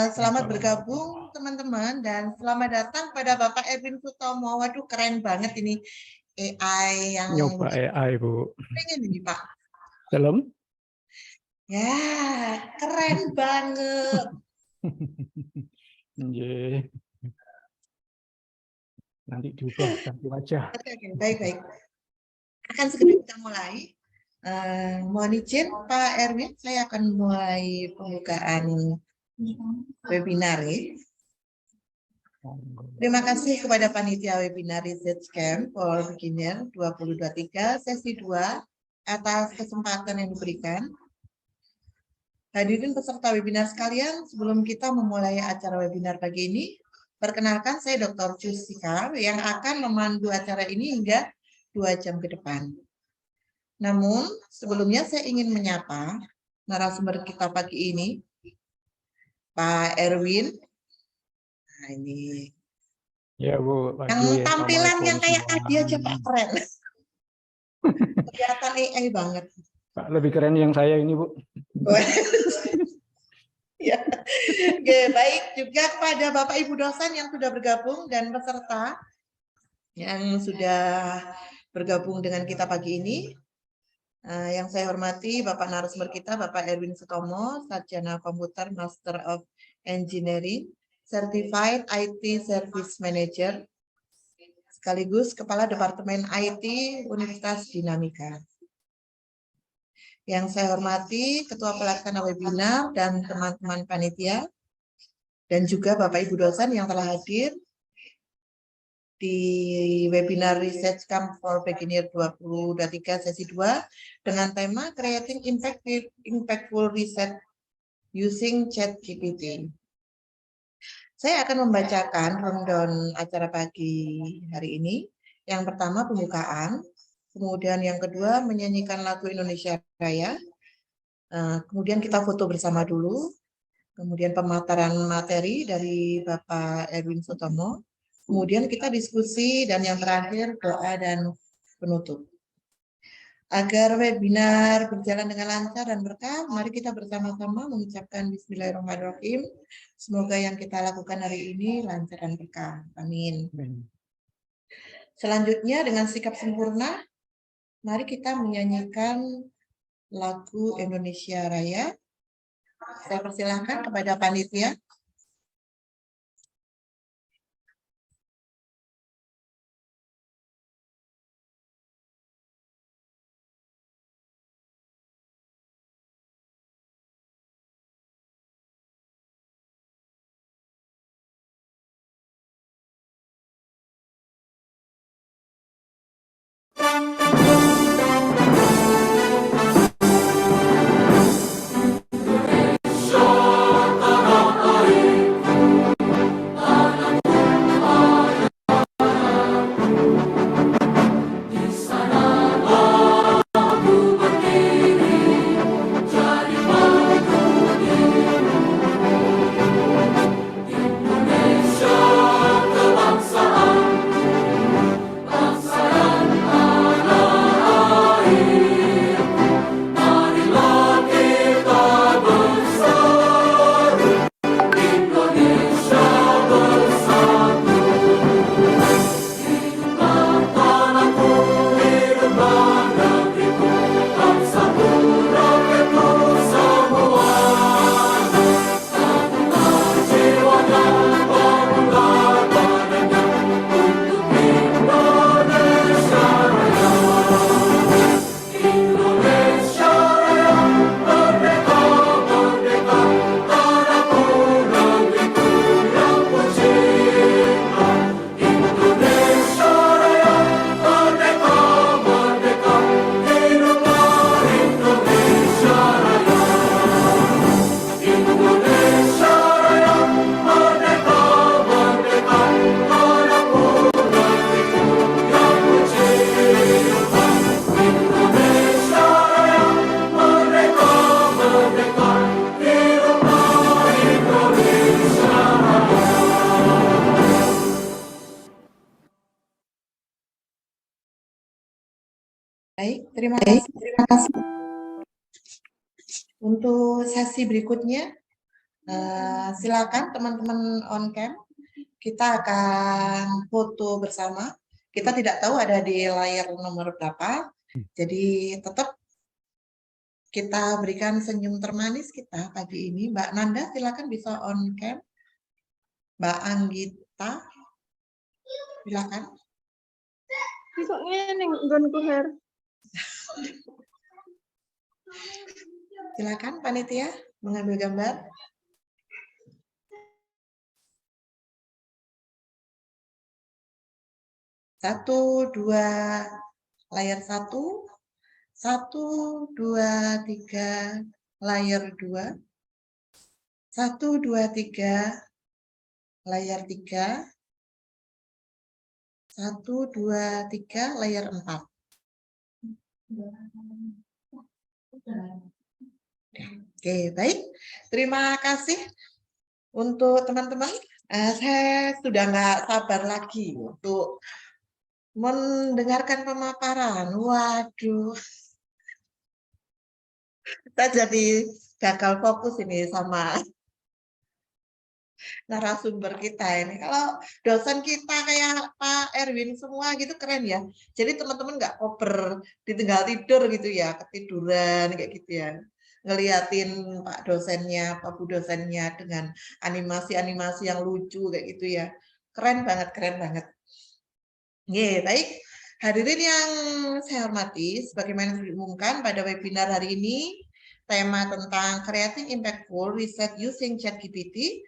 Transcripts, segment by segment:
Selamat bergabung teman-teman dan selamat datang pada Bapak Erwin Sutomo. Waduh, keren banget ini AI yang nyoba AI, Bu. pengen ini, Pak. Belum? Ya, keren banget. Nanti diubah ganti wajah. Oke, baik-baik. Akan segera kita mulai. Mohon izin Pak Erwin, saya akan mulai pembukaan webinar ya. Terima kasih kepada panitia webinar Research Camp for Beginner 2023 sesi 2 atas kesempatan yang diberikan. Hadirin peserta webinar sekalian, sebelum kita memulai acara webinar pagi ini, perkenalkan saya Dr. Jusika yang akan memandu acara ini hingga 2 jam ke depan. Namun, sebelumnya saya ingin menyapa narasumber kita pagi ini, Pak Erwin. Nah, ini. Ya, Bu. Yang tampilan yang kayak tadi aja, Pak, keren. Kelihatan AI banget. Pak, lebih keren yang saya ini, Bu. Ya. Oke, baik juga kepada Bapak Ibu dosen yang sudah bergabung dan peserta yang sudah bergabung dengan kita pagi ini. Yang saya hormati Bapak narasumber kita, Bapak Erwin Sutomo, Sarjana Komputer Master of Engineering, Certified IT Service Manager, sekaligus Kepala Departemen IT Universitas Dinamika. Yang saya hormati Ketua Pelaksana Webinar dan teman-teman panitia, dan juga Bapak Ibu dosen yang telah hadir di webinar Research Camp for Beginner 2023 sesi 2 dengan tema Creating Impactful Research Using ChatGPT. Saya akan membacakan rundown acara pagi hari ini. Yang pertama pembukaan, kemudian yang kedua menyanyikan lagu Indonesia Raya, kemudian kita foto bersama dulu, kemudian pemaparan materi dari Bapak Erwin Sutomo, kemudian kita diskusi, dan yang terakhir doa dan penutup. Agar webinar berjalan dengan lancar dan berkah, mari kita bersama-sama mengucapkan Bismillahirrahmanirrahim. Semoga yang kita lakukan hari ini lancar dan berkah. Amin. Selanjutnya dengan sikap sempurna, mari kita menyanyikan lagu Indonesia Raya. Saya persilahkan kepada panitia. Baik, terima kasih. Untuk sesi berikutnya, Silakan teman-teman on cam, kita akan foto bersama. Kita tidak tahu ada di layar nomor berapa, jadi tetap kita berikan senyum termanis kita pagi ini. Mbak Nanda silakan bisa on cam. Mbak Anggita, silakan. Silakan panitia mengambil gambar. Satu, dua, layar satu, 1, 2, 3, layar 2, 1, 2, 3, layar 3, 1, 2, 3, layar 4. Oke, baik. Terima kasih untuk teman-teman. Saya sudah nggak sabar lagi untuk mendengarkan pemaparan. Waduh, kita jadi gagal fokus ini sama narasumber kita ini. Kalau dosen kita kayak Pak Erwin semua gitu keren ya. Jadi teman-teman nggak koper, ditinggal tidur gitu ya, ketiduran kayak gitu ya. Ngeliatin Pak dosennya, Pak Bu dosennya dengan animasi-animasi yang lucu kayak gitu ya. Keren banget, keren banget. Oke, baik. Hadirin yang saya hormati, sebagaimana sudah diumumkan pada webinar hari ini, tema tentang Creating Impactful Research Using ChatGPT.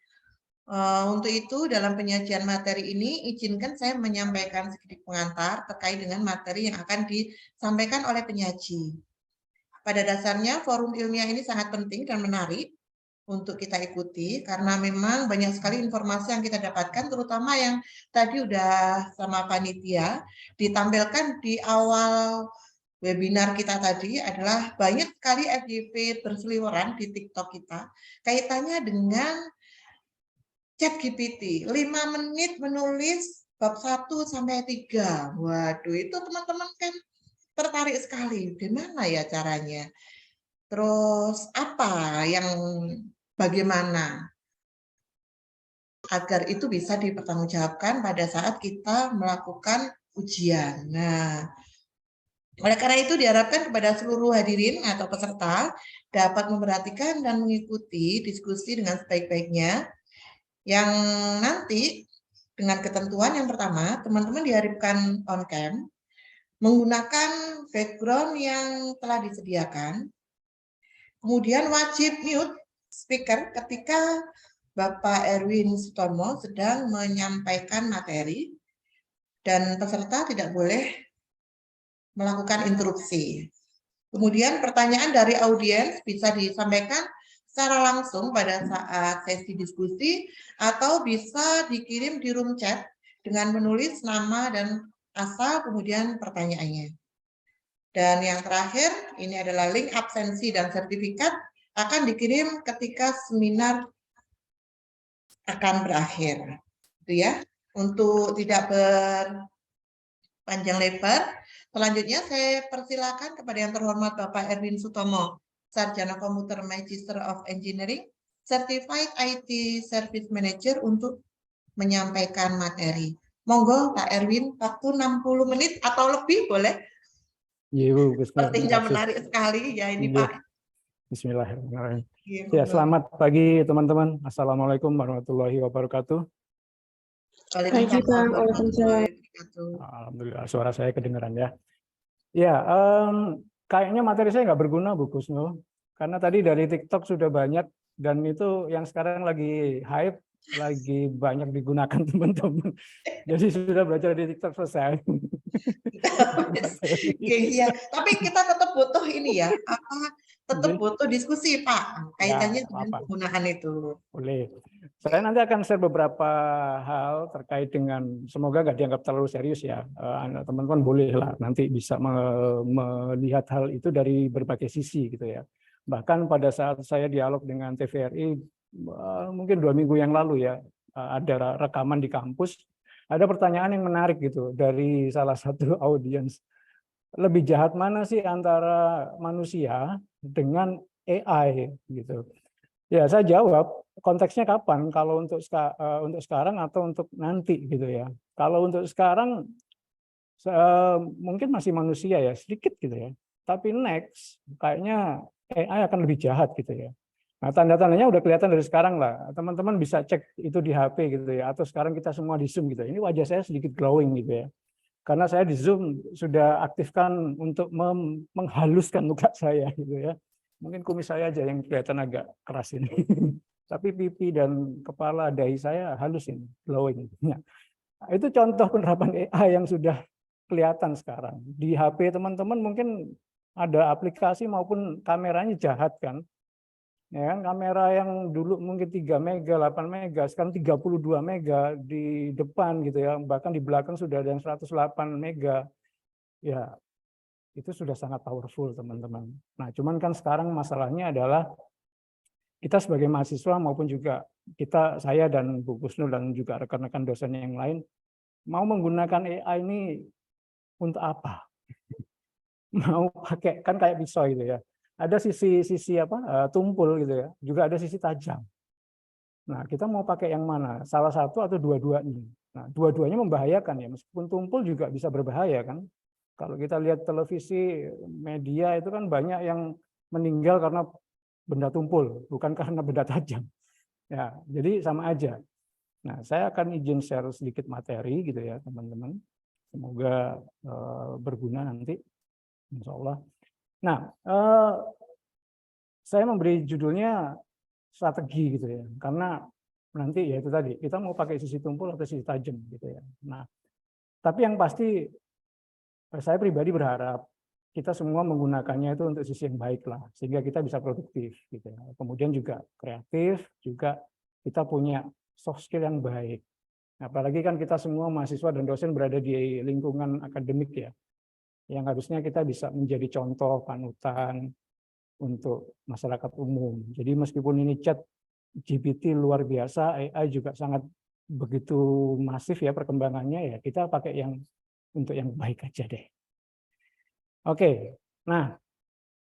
Untuk itu, dalam penyajian materi ini, izinkan saya menyampaikan sedikit pengantar terkait dengan materi yang akan disampaikan oleh penyaji. Pada dasarnya, forum ilmiah ini sangat penting dan menarik untuk kita ikuti, karena memang banyak sekali informasi yang kita dapatkan, terutama yang tadi udah sama panitia, ditampilkan di awal webinar kita tadi adalah banyak sekali FYP berseliweran di TikTok kita, kaitannya dengan ChatGPT, 5 menit menulis bab 1 sampai 3. Waduh, itu teman-teman kan tertarik sekali. Gimana ya caranya? Terus apa yang bagaimana agar itu bisa dipertanggungjawabkan pada saat kita melakukan ujian. Nah, oleh karena itu diharapkan kepada seluruh hadirin atau peserta dapat memperhatikan dan mengikuti diskusi dengan sebaik-baiknya. Yang nanti dengan ketentuan yang pertama, teman-teman diharapkan on cam, menggunakan background yang telah disediakan, kemudian wajib mute speaker ketika Bapak Erwin Sutomo sedang menyampaikan materi, dan peserta tidak boleh melakukan interupsi. Kemudian pertanyaan dari audiens bisa disampaikan secara langsung pada saat sesi diskusi atau bisa dikirim di room chat dengan menulis nama dan asal kemudian pertanyaannya. Dan yang terakhir, ini adalah link absensi dan sertifikat akan dikirim ketika seminar akan berakhir. Itu ya, untuk tidak berpanjang lebar. Selanjutnya saya persilakan kepada yang terhormat Bapak Erwin Sutomo, Sarjana Komputer Magister of Engineering, Certified IT Service Manager untuk menyampaikan materi. Monggo Pak Erwin, waktu 60 menit atau lebih boleh? Iya, Bu. Sepertinya menarik sekali ya ini Iya. Pak. Bismillahirrahmanirrahim. Iya, Ya, monggo. selamat pagi teman-teman. Assalamualaikum warahmatullahi wabarakatuh. Waalaikumsalam warahmatullahi wabarakatuh. Alhamdulillah, suara saya kedengaran ya. Ya, kayaknya materi saya nggak berguna, Bu Kusno. Karena tadi dari TikTok sudah banyak, dan itu yang sekarang lagi hype, lagi banyak digunakan teman-teman. Jadi sudah belajar di TikTok selesai. Iya, tapi kita tetap butuh ini ya, tetap Jadi, butuh diskusi Pak, kaitannya ya, dengan apa? penggunaan itu. Boleh. Saya nanti akan share beberapa hal terkait dengan, semoga nggak dianggap terlalu serius ya. Teman-teman boleh lah nanti bisa melihat hal itu dari berbagai sisi gitu ya. Bahkan pada saat saya dialog dengan TVRI mungkin 2 minggu yang lalu ya, ada rekaman di kampus, ada pertanyaan yang menarik gitu dari salah satu audiens. Lebih jahat mana sih antara manusia dengan AI gitu? Ya, saya jawab konteksnya kapan? Kalau untuk untuk sekarang atau untuk nanti gitu ya. Kalau untuk sekarang mungkin masih manusia ya, sedikit gitu ya. Tapi next kayaknya AI akan lebih jahat gitu ya. Nah, tanda-tandanya udah kelihatan dari sekarang lah. Teman-teman bisa cek itu di HP gitu ya. Atau sekarang kita semua di Zoom gitu. Ini wajah saya sedikit glowing gitu ya. Karena saya di Zoom sudah aktifkan untuk menghaluskan muka saya gitu ya. Mungkin kumis saya aja yang kelihatan agak keras ini. Tapi pipi dan kepala dahi saya halus ini, glowing. Nah, itu contoh penerapan AI yang sudah kelihatan sekarang. Di HP teman-teman mungkin ada aplikasi maupun kameranya jahat kan. Ya kan, kamera yang dulu mungkin 3 mega, 8 mega, sekarang 32 mega di depan gitu ya, bahkan di belakang sudah ada yang 108 mega. Ya, itu sudah sangat powerful, teman-teman. Nah, cuman kan sekarang masalahnya adalah kita sebagai mahasiswa maupun juga saya dan Bu Kusnul dan juga rekan-rekan dosen yang lain mau menggunakan AI ini untuk apa? Mau pakai kan kayak pisau gitu ya. Ada sisi tumpul gitu ya, juga ada sisi tajam. Nah, kita mau pakai yang mana? Salah satu atau dua-duanya. Nah, dua-duanya membahayakan ya, meskipun tumpul juga bisa berbahaya kan. Kalau kita lihat televisi, media itu kan banyak yang meninggal karena benda tumpul, bukan karena benda tajam. Ya, jadi sama aja. Nah, saya akan izin share sedikit materi gitu ya, teman-teman. Semoga berguna nanti, insya Allah. Nah, saya memberi judulnya strategi gitu ya, karena nanti ya itu tadi kita mau pakai sisi tumpul atau sisi tajam gitu ya. Nah, tapi yang pasti saya pribadi berharap kita semua menggunakannya itu untuk sisi yang baik lah, sehingga kita bisa produktif gitu ya. Kemudian juga kreatif, juga kita punya soft skill yang baik. Apalagi kan kita semua mahasiswa dan dosen berada di lingkungan akademik ya, yang harusnya kita bisa menjadi contoh panutan untuk masyarakat umum. Jadi meskipun ini chat GPT luar biasa, AI juga sangat begitu masif ya perkembangannya ya, kita pakai yang untuk yang baik aja deh. Oke, nah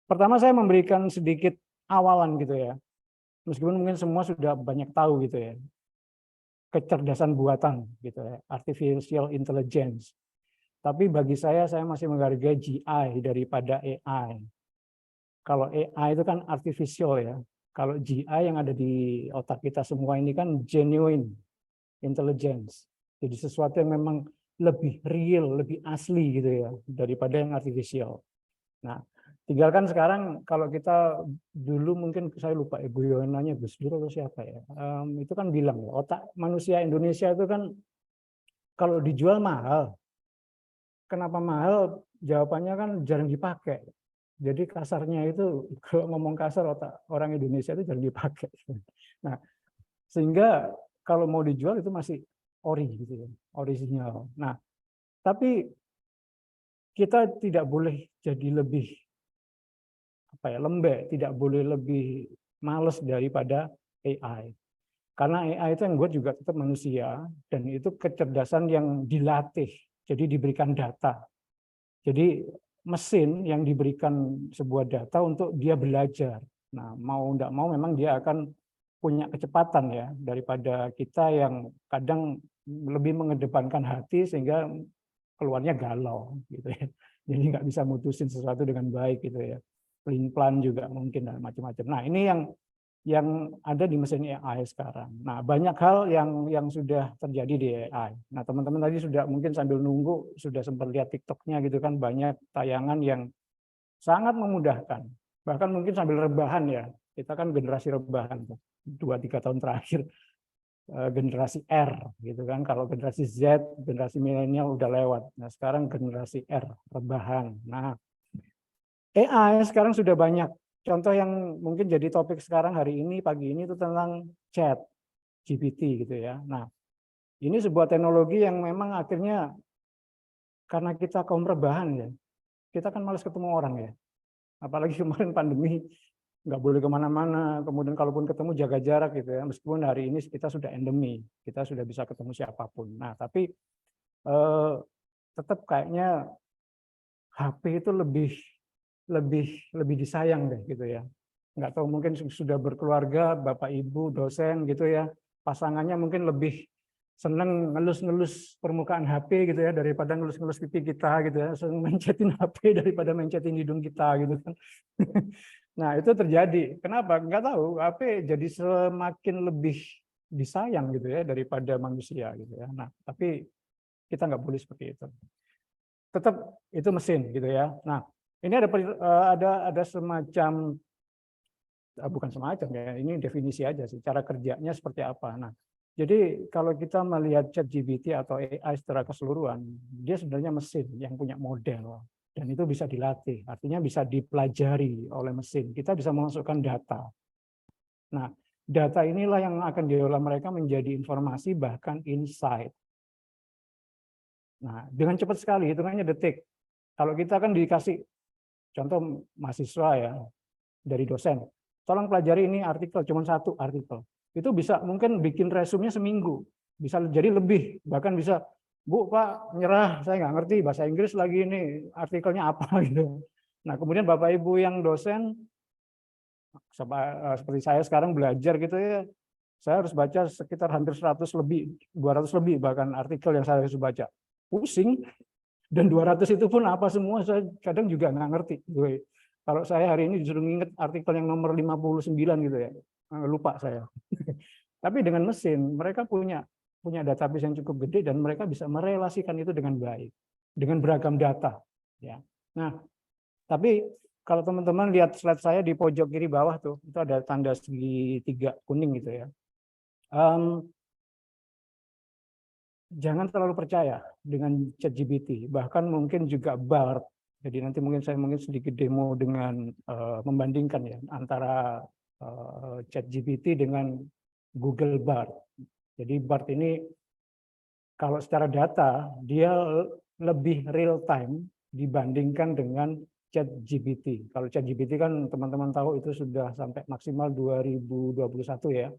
pertama saya memberikan sedikit awalan gitu ya, meskipun mungkin semua sudah banyak tahu gitu ya, kecerdasan buatan gitu ya, artificial intelligence. Tapi bagi saya masih menghargai GI daripada AI. Kalau AI itu kan artificial ya, kalau GI yang ada di otak kita semua ini kan genuine intelligence. Jadi sesuatu yang memang lebih real, lebih asli gitu ya daripada yang artificial. Nah, tinggalkan sekarang kalau kita dulu mungkin saya lupa Ibu Yonanya Gus Dur atau siapa ya. Itu kan bilang ya, otak manusia Indonesia itu kan kalau dijual mahal. Kenapa mahal? Jawabannya kan jarang dipakai. Jadi kasarnya itu kalau ngomong kasar otak orang Indonesia itu jarang dipakai. Nah, sehingga kalau mau dijual itu masih ori gitu ya, original. Nah, tapi kita tidak boleh jadi lebih lembek, tidak boleh lebih males daripada AI. Karena AI itu yang buat juga tetap manusia dan itu kecerdasan yang dilatih. Jadi diberikan data. Jadi mesin yang diberikan sebuah data untuk dia belajar. Nah, mau tidak mau memang dia akan punya kecepatan ya daripada kita yang kadang lebih mengedepankan hati sehingga keluarnya galau gitu ya. Jadi nggak bisa mutusin sesuatu dengan baik gitu ya. Plan juga mungkin dan macam-macam. Nah, ini yang ada di mesin AI sekarang. Nah, banyak hal yang sudah terjadi di AI. Nah, teman-teman tadi sudah mungkin sambil nunggu sudah sempat lihat TikTok-nya gitu kan, banyak tayangan yang sangat memudahkan. Bahkan mungkin sambil rebahan ya. Kita kan generasi rebahan tuh. 2-3 tahun terakhir generasi R gitu kan. Kalau generasi Z, generasi milenial udah lewat. Nah, sekarang generasi R, rebahan. Nah, AI sekarang sudah banyak. Contoh yang mungkin jadi topik sekarang hari ini, pagi ini itu tentang chat GPT gitu ya. Nah, ini sebuah teknologi yang memang akhirnya karena kita kaum rebahan ya, kita kan malas ketemu orang ya. Apalagi kemarin pandemi, nggak boleh kemana-mana, kemudian kalaupun ketemu jaga jarak gitu ya. Meskipun hari ini kita sudah endemi, kita sudah bisa ketemu siapapun. Nah, tapi tetap kayaknya HP itu lebih disayang deh gitu ya. nggak tahu mungkin sudah berkeluarga, bapak ibu dosen gitu ya, pasangannya mungkin lebih seneng ngelus-ngelus permukaan HP gitu ya daripada ngelus-ngelus pipi kita gitu ya, seneng mencetin HP daripada mencetin hidung kita gitu kan. Nah itu terjadi. Kenapa? Nggak tahu. HP jadi semakin lebih disayang gitu ya daripada manusia gitu ya. Nah tapi kita nggak boleh seperti itu. Tetap itu mesin gitu ya. Nah ini ada semacam bukan semacam ya, ini definisi aja sih, cara kerjanya seperti apa. Nah, jadi kalau kita melihat ChatGPT atau AI secara keseluruhan, dia sebenarnya mesin yang punya model, dan itu bisa dilatih, artinya bisa dipelajari oleh mesin. Kita bisa memasukkan data. Nah, data inilah yang akan diolah mereka menjadi informasi, bahkan insight. Nah, dengan cepat sekali, hitungannya detik. Kalau kita kan dikasih, contoh mahasiswa ya, dari dosen, tolong pelajari ini artikel, cuma satu artikel. Itu bisa mungkin bikin resumenya seminggu, bisa jadi lebih, bahkan bisa, Bu, Pak, nyerah, saya nggak ngerti bahasa Inggris lagi ini, artikelnya apa gitu. Nah, kemudian Bapak Ibu yang dosen, seperti saya sekarang belajar gitu ya, saya harus baca sekitar hampir 100 lebih, 200 lebih bahkan artikel yang saya harus baca. Pusing, dan 200 itu pun apa semua, saya kadang juga nggak ngerti. Kalau saya hari ini disuruh nginget artikel yang nomor 59 gitu ya, lupa saya. Tapi dengan mesin, mereka punya database yang cukup gede dan mereka bisa merelasikan itu dengan baik, dengan beragam data. Ya. Nah, tapi kalau teman-teman lihat slide saya di pojok kiri bawah tuh, itu ada tanda segitiga kuning gitu ya. Jangan terlalu percaya dengan ChatGPT, bahkan mungkin juga BART. Jadi nanti saya sedikit demo dengan membandingkan ya antara ChatGPT dengan Google BART. Jadi BART ini kalau secara data dia lebih real time dibandingkan dengan ChatGPT. Kalau ChatGPT kan teman-teman tahu itu sudah sampai maksimal 2021 ya.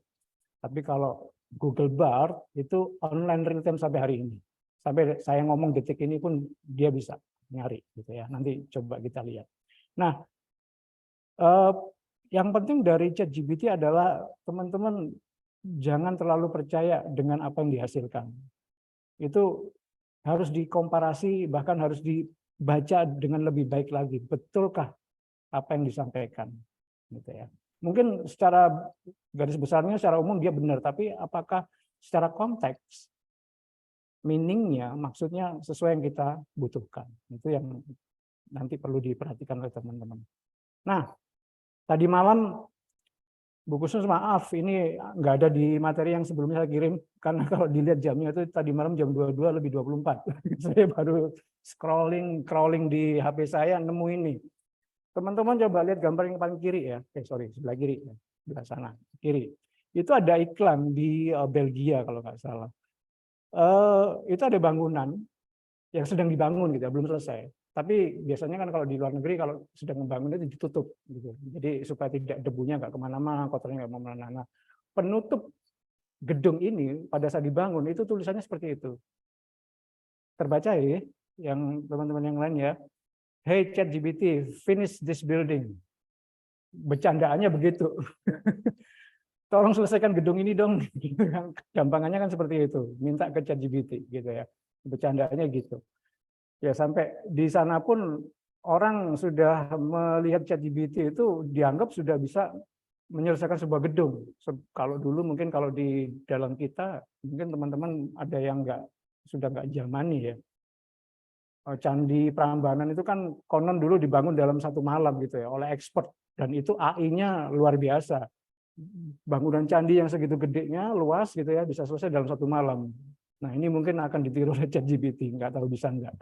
Tapi kalau Google Bard itu online real time sampai hari ini. Sampai saya ngomong detik ini pun dia bisa nyari gitu ya. Nanti coba kita lihat. Nah, yang penting dari ChatGPT adalah teman-teman jangan terlalu percaya dengan apa yang dihasilkan. Itu harus dikomparasi, bahkan harus dibaca dengan lebih baik lagi. Betulkah apa yang disampaikan? Gitu ya. Mungkin secara garis besarnya secara umum dia benar, tapi apakah secara konteks meaningnya, maksudnya sesuai yang kita butuhkan, itu yang nanti perlu diperhatikan oleh teman-teman. Nah, tadi malam Bu Kusnus maaf ini nggak ada di materi yang sebelumnya saya kirim, karena kalau dilihat jamnya itu tadi malam jam 22 lebih 24. Saya baru crawling di HP saya nemu ini. Teman-teman coba lihat gambar yang paling kiri ya. Sebelah kiri ya. Sebelah sana, kiri. Itu ada iklan di Belgia kalau nggak salah. Itu ada bangunan yang sedang dibangun gitu, belum selesai. Tapi biasanya kan kalau di luar negeri kalau sedang membangun itu ditutup gitu. Jadi supaya tidak debunya nggak kemana-mana, kotornya nggak kemana-mana. Penutup gedung ini pada saat dibangun itu tulisannya seperti itu. Terbaca ya, yang teman-teman yang lain ya. Hey ChatGPT, finish this building. Bercandaannya begitu. Tolong selesaikan gedung ini dong. Gampangannya kan seperti itu. Minta ke ChatGPT gitu ya. Bercandaannya gitu. Ya sampai di sana pun orang sudah melihat ChatGPT itu dianggap sudah bisa menyelesaikan sebuah gedung. Kalau dulu mungkin kalau di dalam kita mungkin teman-teman ada yang sudah nggak zamani ya. Candi Prambanan itu kan konon dulu dibangun dalam satu malam gitu ya oleh expert, dan itu AI-nya luar biasa. Bangunan candi yang segitu gedenya, luas gitu ya, bisa selesai dalam satu malam. Nah ini mungkin akan ditiru oleh ChatGPT, nggak tahu bisa nggak.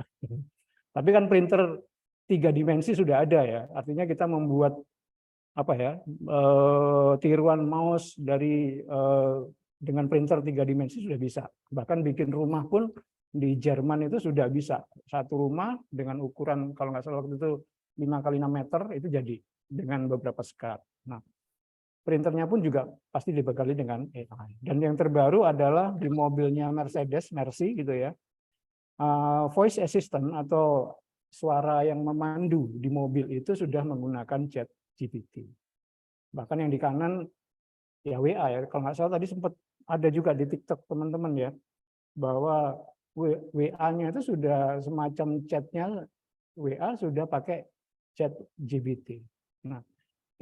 Tapi kan printer 3 dimensi sudah ada ya, artinya kita membuat apa ya tiruan mouse dari dengan printer 3 dimensi sudah bisa. Bahkan bikin rumah pun di Jerman itu sudah bisa. Satu rumah dengan ukuran kalau nggak salah waktu itu 5x6 meter itu jadi dengan beberapa sekat. Nah, printernya pun juga pasti dibekali dengan AI. Dan yang terbaru adalah di mobilnya Mercedes, Mercy gitu ya, voice assistant atau suara yang memandu di mobil itu sudah menggunakan ChatGPT. Bahkan yang di kanan ya WA ya. Kalau nggak salah tadi sempat ada juga di TikTok teman-teman ya, bahwa WA-nya itu sudah semacam chatnya WA sudah pakai chat GPT. Nah,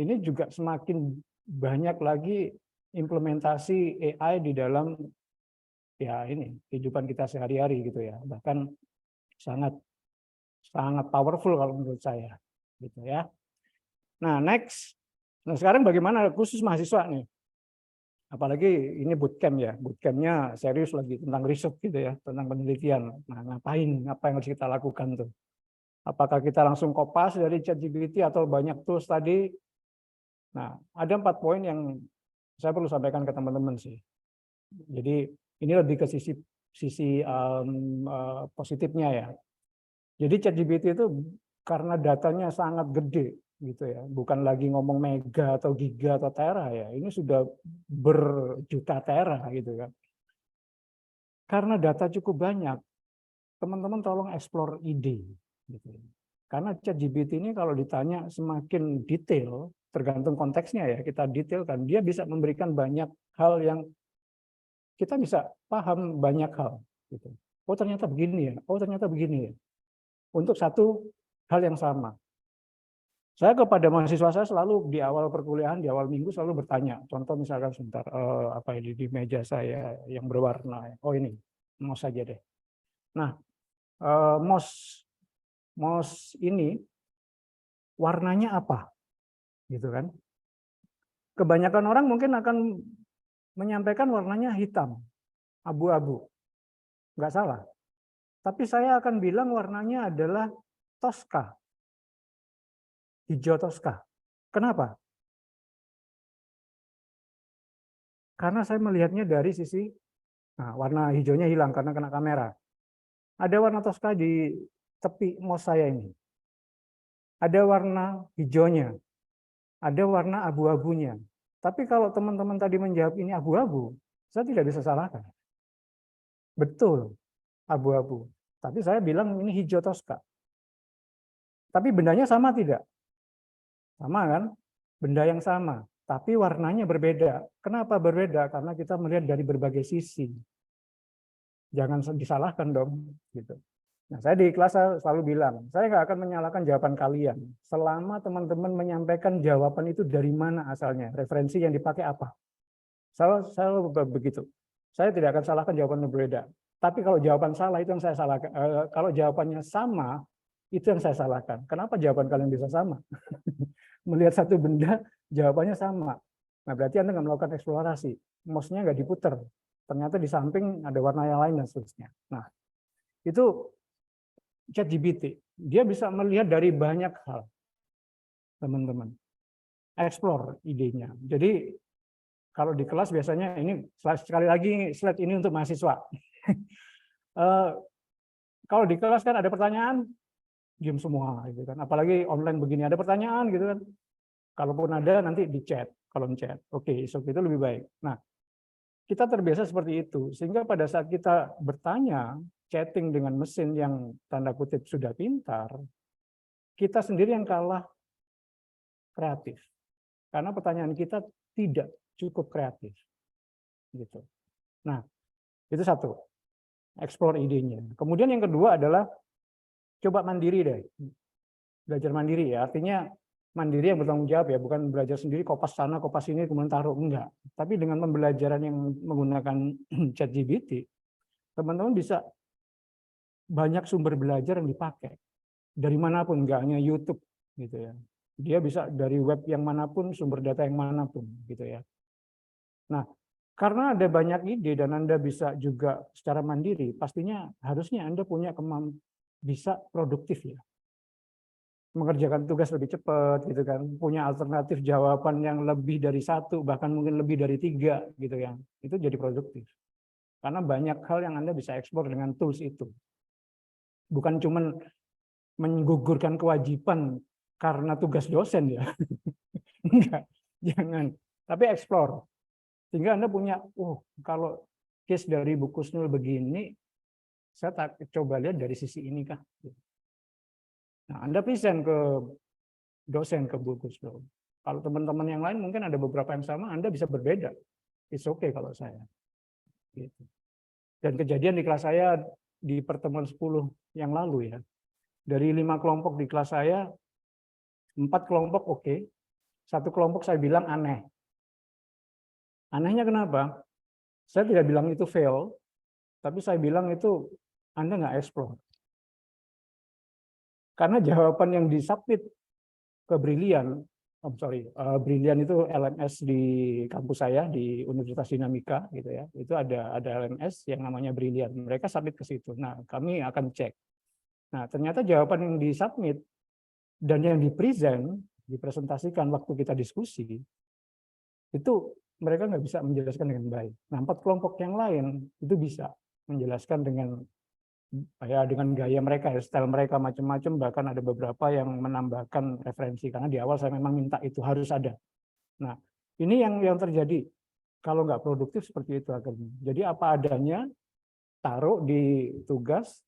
ini juga semakin banyak lagi implementasi AI di dalam ya ini kehidupan kita sehari-hari gitu ya. Bahkan sangat sangat powerful kalau menurut saya gitu ya. Nah, next. Nah, sekarang bagaimana khusus mahasiswa nih? Apalagi ini bootcamp ya, bootcampnya serius lagi tentang riset gitu ya, tentang penelitian. Nah, ngapain? Apa yang harus kita lakukan tuh? Apakah kita langsung kopas dari ChatGPT atau banyak tools tadi? Nah, ada 4 poin yang saya perlu sampaikan ke teman-teman sih. Jadi ini lebih ke sisi positifnya ya. Jadi ChatGPT itu karena datanya sangat gede gitu ya, bukan lagi ngomong mega atau giga atau tera ya, ini sudah berjuta tera gitu kan. Karena data cukup banyak, teman-teman tolong explore ide gitu. Karena ChatGPT ini kalau ditanya semakin detail, tergantung konteksnya ya, kita detailkan, dia bisa memberikan banyak hal yang kita bisa paham banyak hal gitu. Oh ternyata begini ya, oh ternyata begini ya. Untuk satu hal yang sama. Saya kepada mahasiswa saya selalu di awal perkuliahan, di awal minggu selalu bertanya. Contoh misalkan sebentar, apa ini di meja saya yang berwarna. Oh ini, mouse saja deh. Nah, mouse ini warnanya apa? Gitu kan? Kebanyakan orang mungkin akan menyampaikan warnanya hitam, abu-abu. Nggak salah. Tapi saya akan bilang warnanya adalah Tosca. Hijau Tosca. Kenapa? Karena saya melihatnya dari sisi, nah, warna hijaunya hilang karena kena kamera. Ada warna Tosca di tepi mouse saya ini. Ada warna hijaunya. Ada warna abu-abunya. Tapi kalau teman-teman tadi menjawab ini abu-abu, saya tidak bisa salahkan. Betul, abu-abu. Tapi saya bilang ini hijau Tosca. Tapi bendanya sama tidak? Sama kan? Benda yang sama. Tapi warnanya berbeda. Kenapa berbeda? Karena kita melihat dari berbagai sisi. Jangan disalahkan dong. Gitu. Nah, saya di kelas selalu bilang, saya nggak akan menyalahkan jawaban kalian. Selama teman-teman menyampaikan jawaban itu dari mana asalnya, referensi yang dipakai apa. Saya begitu. Saya tidak akan salahkan jawaban yang berbeda. Tapi kalau jawaban salah itu yang saya salahkan. Kalau jawabannya sama, itu yang saya salahkan. Kenapa jawaban kalian bisa sama? Melihat satu benda, jawabannya sama. Nah, berarti Anda nggak melakukan eksplorasi. Mouse-nya nggak diputer. Ternyata di samping ada warna yang lain dan seterusnya. Nah, itu ChatGPT. Dia bisa melihat dari banyak hal, teman-teman. Explore idenya. Jadi, kalau di kelas biasanya, ini sekali lagi slide ini untuk mahasiswa. Kalau di kelas kan ada pertanyaan, diam semua gitu kan. Apalagi online begini ada pertanyaan gitu kan. Kalaupun ada nanti di chat, kolom chat. Oke, itu lebih baik. Nah, kita terbiasa seperti itu sehingga pada saat kita bertanya, chatting dengan mesin yang tanda kutip sudah pintar, kita sendiri yang kalah kreatif. Karena pertanyaan kita tidak cukup kreatif. Gitu. Nah, itu satu. Explore idenya. Kemudian yang kedua adalah coba mandiri deh. Belajar mandiri ya. Artinya mandiri yang bertanggung jawab ya, bukan belajar sendiri kopas sana, kopas sini kemudian taruh, enggak. Tapi dengan pembelajaran yang menggunakan ChatGPT, teman-teman bisa banyak sumber belajar yang dipakai. Dari manapun, enggak hanya YouTube gitu ya. Dia bisa dari web yang manapun, sumber data yang manapun gitu ya. Nah, karena ada banyak ide dan Anda bisa juga secara mandiri, pastinya harusnya Anda punya kemampuan bisa produktif ya. Mengerjakan tugas lebih cepat gitu kan, punya alternatif jawaban yang lebih dari satu, bahkan mungkin lebih dari 3 gitu ya. Itu jadi produktif. Karena banyak hal yang Anda bisa eksplor dengan tools itu. Bukan cuma menggugurkan kewajiban karena tugas dosen ya. Enggak, jangan. Tapi eksplor. Sehingga Anda punya, kalau case dari Bu Kusnul begini, saya tak coba lihat dari sisi ini kah. Nah, Anda present ke dosen, ke Bu Kusnul. Kalau teman-teman yang lain mungkin ada beberapa yang sama, Anda bisa berbeda. It's okay kalau saya. Gitu. Dan kejadian di kelas saya di pertemuan 10 yang lalu ya, dari 5 kelompok di kelas saya, 4 kelompok oke, 1 kelompok saya bilang aneh. Anehnya kenapa? Saya tidak bilang itu fail, tapi saya bilang itu Anda nggak explore. Karena jawaban yang disubmit ke Brilliant, Brilliant itu LMS di kampus saya di Universitas Dinamika gitu ya. Itu ada LMS yang namanya Brilliant. Mereka submit ke situ. Nah, kami akan cek. Nah, ternyata jawaban yang disubmit dan yang dipresentasikan waktu kita diskusi itu mereka nggak bisa menjelaskan dengan baik. Nah, 4 kelompok yang lain itu bisa menjelaskan dengan gaya mereka, style mereka macam-macam, bahkan ada beberapa yang menambahkan referensi karena di awal saya memang minta itu harus ada. Nah, ini yang terjadi kalau nggak produktif seperti itu akhirnya. Jadi apa adanya, taruh di tugas,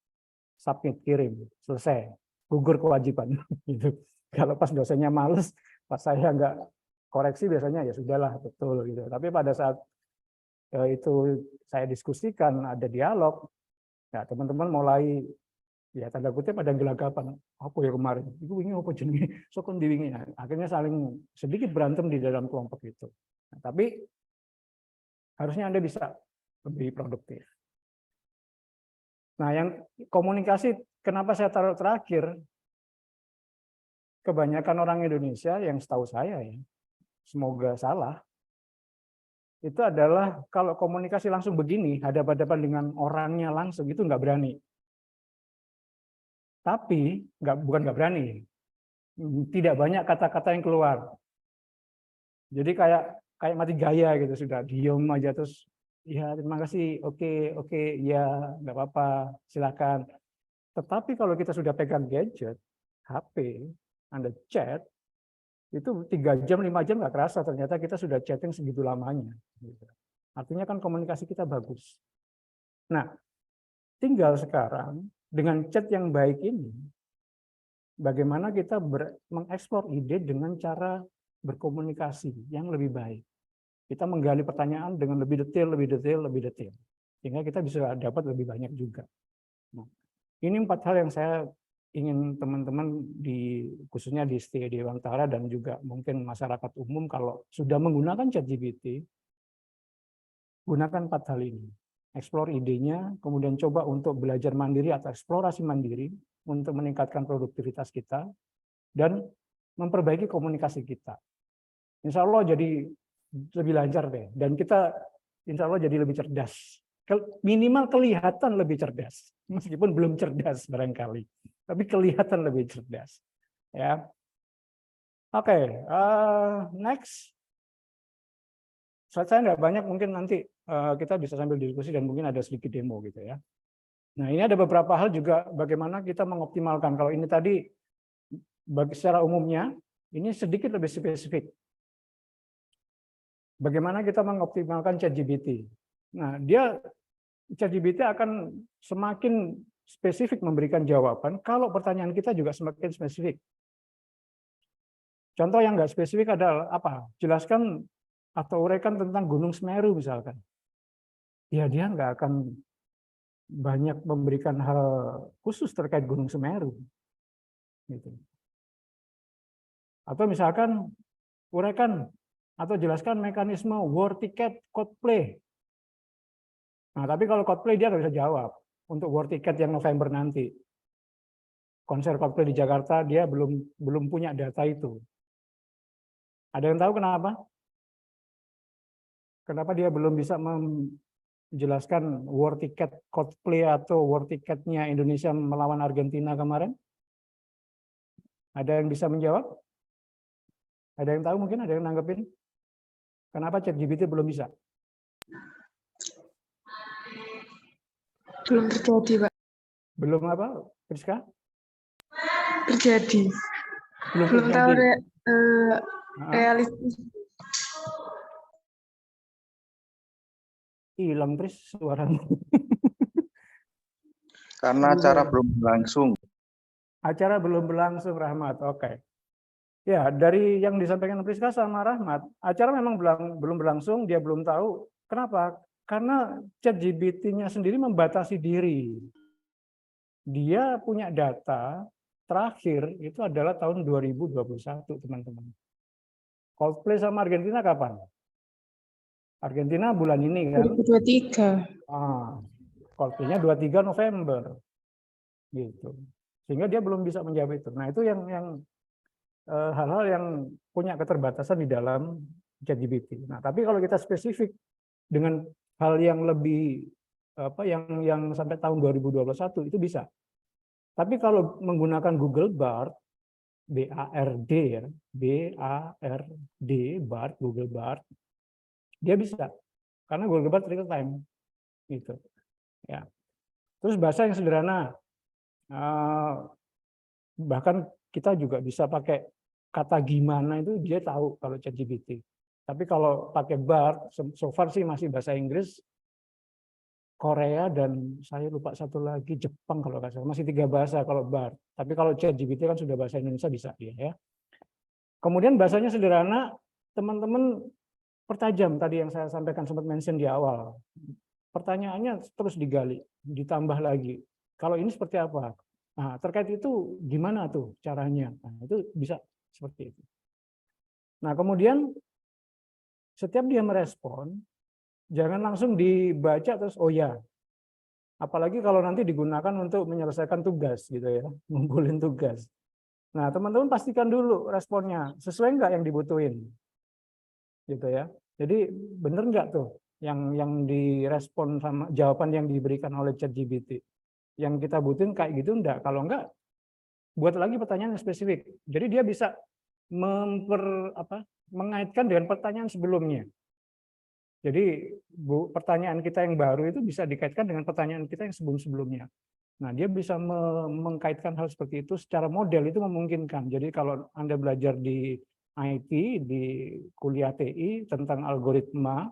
submit, kirim, selesai, gugur kewajiban. Gitu. Kalau pas dosennya males, pas saya nggak koreksi biasanya ya sudahlah betul gitu. Tapi pada saat itu saya diskusikan, ada dialog. Ya, teman-teman mulai ya tanda kutip pada gelagapan apa ya kemarin itu wingi apa jenenge sokon diwingi. Akhirnya saling sedikit berantem di dalam kelompok itu. Nah, tapi harusnya Anda bisa lebih produktif. Nah, yang komunikasi kenapa saya taruh terakhir? Kebanyakan orang Indonesia yang setahu saya ya, semoga salah, itu adalah kalau komunikasi langsung begini, hadapan-hadapan dengan orangnya langsung, itu nggak berani. Tapi, bukan nggak berani, tidak banyak kata-kata yang keluar. Jadi kayak mati gaya gitu, sudah diem aja terus, ya terima kasih, oke, ya nggak apa-apa, silakan. Tetapi kalau kita sudah pegang gadget, HP, Anda chat, itu 3 jam, 5 jam nggak kerasa, ternyata kita sudah chatting segitu lamanya. Artinya kan komunikasi kita bagus. Nah, tinggal sekarang dengan chat yang baik ini, bagaimana kita mengeksplor ide dengan cara berkomunikasi yang lebih baik. Kita menggali pertanyaan dengan lebih detail. Sehingga kita bisa dapat lebih banyak juga. Nah, ini 4 hal yang saya ingin teman-teman khususnya di STI Dewantara dan juga mungkin masyarakat umum kalau sudah menggunakan ChatGPT, gunakan 4 hal ini. Explore idenya, kemudian coba untuk belajar mandiri atau eksplorasi mandiri untuk meningkatkan produktivitas kita dan memperbaiki komunikasi kita. Insya Allah jadi lebih lancar deh, dan kita insya Allah jadi lebih cerdas. Minimal kelihatan lebih cerdas, meskipun belum cerdas barangkali, tapi kelihatan lebih cerdas. Ya, oke, next. Saya nggak banyak, mungkin nanti kita bisa sambil diskusi dan mungkin ada sedikit demo gitu ya. Nah, ini ada beberapa hal juga bagaimana kita mengoptimalkan. Kalau ini tadi secara umumnya, ini sedikit lebih spesifik. Bagaimana kita mengoptimalkan ChatGPT. Nah, ChatGPT akan semakin spesifik memberikan jawaban kalau pertanyaan kita juga semakin spesifik. Contoh yang nggak spesifik adalah apa? Jelaskan atau uraikan tentang Gunung Semeru misalkan. Ya, dia nggak akan banyak memberikan hal khusus terkait Gunung Semeru. Gitu. Atau misalkan uraikan atau jelaskan mekanisme war ticket Coldplay. Nah, tapi kalau Coldplay dia nggak bisa jawab untuk war ticket yang November nanti. Konser Coldplay di Jakarta dia belum punya data itu. Ada yang tahu kenapa? Kenapa dia belum bisa menjelaskan war ticket Coldplay atau war ticketnya Indonesia melawan Argentina kemarin? Ada yang bisa menjawab? Ada yang tahu mungkin? Ada yang nanggepin? Kenapa ChatGPT belum bisa? Belum terjadi, Pak. Belum apa, Priska? Terjadi. Belum tahu realistis. Hilang, Pris, suaramu. Karena acara belum berlangsung. Acara belum berlangsung, Rahmat. Oke. Ya, dari yang disampaikan Priska sama Rahmat, acara memang belum berlangsung, dia belum tahu. Kenapa? Karena ChatGPT-nya sendiri membatasi diri. Dia punya data terakhir itu adalah tahun 2021, teman-teman. Coldplay sama Argentina kapan? Argentina bulan ini kan? 2023. Coldplay-nya 23 November. Gitu. Sehingga dia belum bisa menjawab itu. Nah, itu yang hal-hal yang punya keterbatasan di dalam ChatGPT. Nah, tapi kalau kita spesifik dengan hal yang lebih yang sampai tahun 2021 itu bisa. Tapi kalau menggunakan Google Bard, BARD ya, BARD, Bard, Google Bard, dia bisa. Karena Google Bard real time gitu. Ya. Terus bahasa yang sederhana. Bahkan kita juga bisa pakai kata gimana itu dia tahu kalau ChatGPT. Tapi kalau pakai Bard, so far sih masih bahasa Inggris, Korea, dan saya lupa satu lagi Jepang kalau nggak salah. Masih 3 bahasa kalau Bard. Tapi kalau ChatGPT kan sudah bahasa Indonesia bisa dia ya. Kemudian bahasanya sederhana, teman-teman pertajam tadi yang saya sampaikan sempat mention di awal. Pertanyaannya terus digali, ditambah lagi. Kalau ini seperti apa? Nah, terkait itu gimana tuh caranya? Nah, itu bisa seperti itu. Nah, kemudian setiap dia merespon, jangan langsung dibaca terus oh ya. Apalagi kalau nanti digunakan untuk menyelesaikan tugas gitu ya, ngumpulin tugas. Nah, teman-teman pastikan dulu responnya sesuai nggak yang dibutuhin, gitu ya. Jadi bener nggak tuh yang direspon sama jawaban yang diberikan oleh ChatGPT? Yang kita butuhin kayak gitu enggak? Kalau enggak, buat lagi pertanyaan yang spesifik. Jadi dia bisa mengaitkan dengan pertanyaan sebelumnya. Jadi pertanyaan kita yang baru itu bisa dikaitkan dengan pertanyaan kita yang sebelum-sebelumnya. Nah, dia bisa mengkaitkan hal seperti itu secara model, itu memungkinkan. Jadi kalau Anda belajar di IT, di kuliah TI tentang algoritma,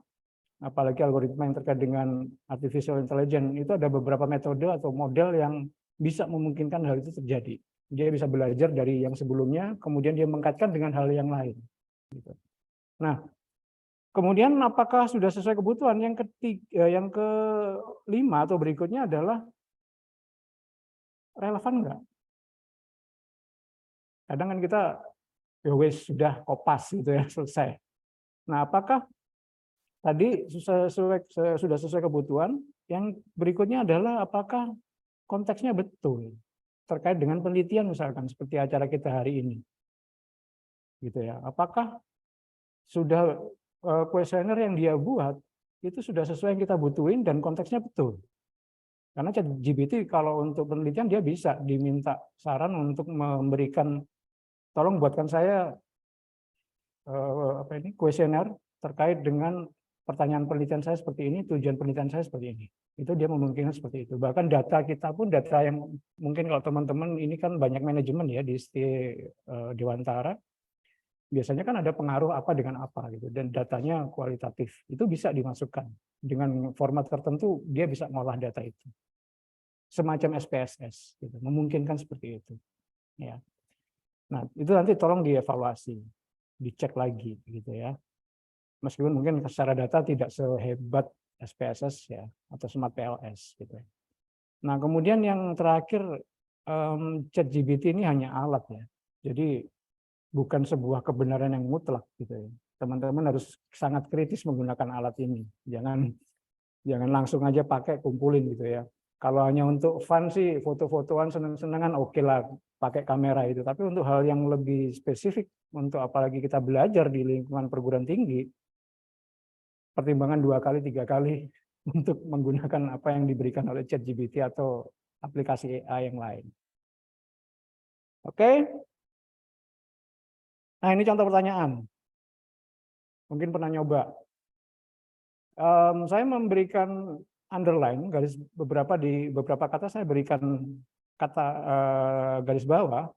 apalagi algoritma yang terkait dengan artificial intelligence, itu ada beberapa metode atau model yang bisa memungkinkan hal itu terjadi. Dia bisa belajar dari yang sebelumnya, kemudian dia mengkaitkan dengan hal yang lain. Nah, kemudian apakah sudah sesuai kebutuhan? Yang kelima atau berikutnya adalah relevan nggak? Kadang kan kita ya wes sudah kopas gitu ya, selesai. Nah, apakah tadi sudah sesuai kebutuhan? Yang berikutnya adalah apakah konteksnya betul terkait dengan penelitian misalkan seperti acara kita hari ini. Gitu ya. Apakah sudah kuesioner yang dia buat itu sudah sesuai yang kita butuhin dan konteksnya betul? Karena ChatGPT kalau untuk penelitian dia bisa diminta saran untuk memberikan tolong buatkan saya kuesioner terkait dengan pertanyaan penelitian saya seperti ini, tujuan penelitian saya seperti ini. Itu dia memungkinkan seperti itu. Bahkan data kita pun data yang mungkin kalau teman-teman ini kan banyak manajemen ya di Dewantara. Biasanya kan ada pengaruh apa dengan apa gitu dan datanya kualitatif. Itu bisa dimasukkan dengan format tertentu dia bisa ngolah data itu. Semacam SPSS gitu. Memungkinkan seperti itu. Ya. Nah, itu nanti tolong dievaluasi, dicek lagi gitu ya. Meskipun mungkin secara data tidak sehebat SPSS ya atau Smart PLS gitu. Nah, kemudian yang terakhir ChatGPT ini hanya alat ya. Jadi bukan sebuah kebenaran yang mutlak gitu ya. Teman-teman harus sangat kritis menggunakan alat ini. Jangan langsung aja pakai kumpulin gitu ya. Kalau hanya untuk fun sih foto-fotoan seneng-senengan oke lah pakai kamera itu. Tapi untuk hal yang lebih spesifik untuk apalagi kita belajar di lingkungan perguruan tinggi, pertimbangan 2 kali 3 kali untuk menggunakan apa yang diberikan oleh ChatGPT atau aplikasi AI yang lain. Oke. Nah, ini contoh pertanyaan. Mungkin pernah nyoba. Saya memberikan underline garis di beberapa kata saya berikan kata garis bawah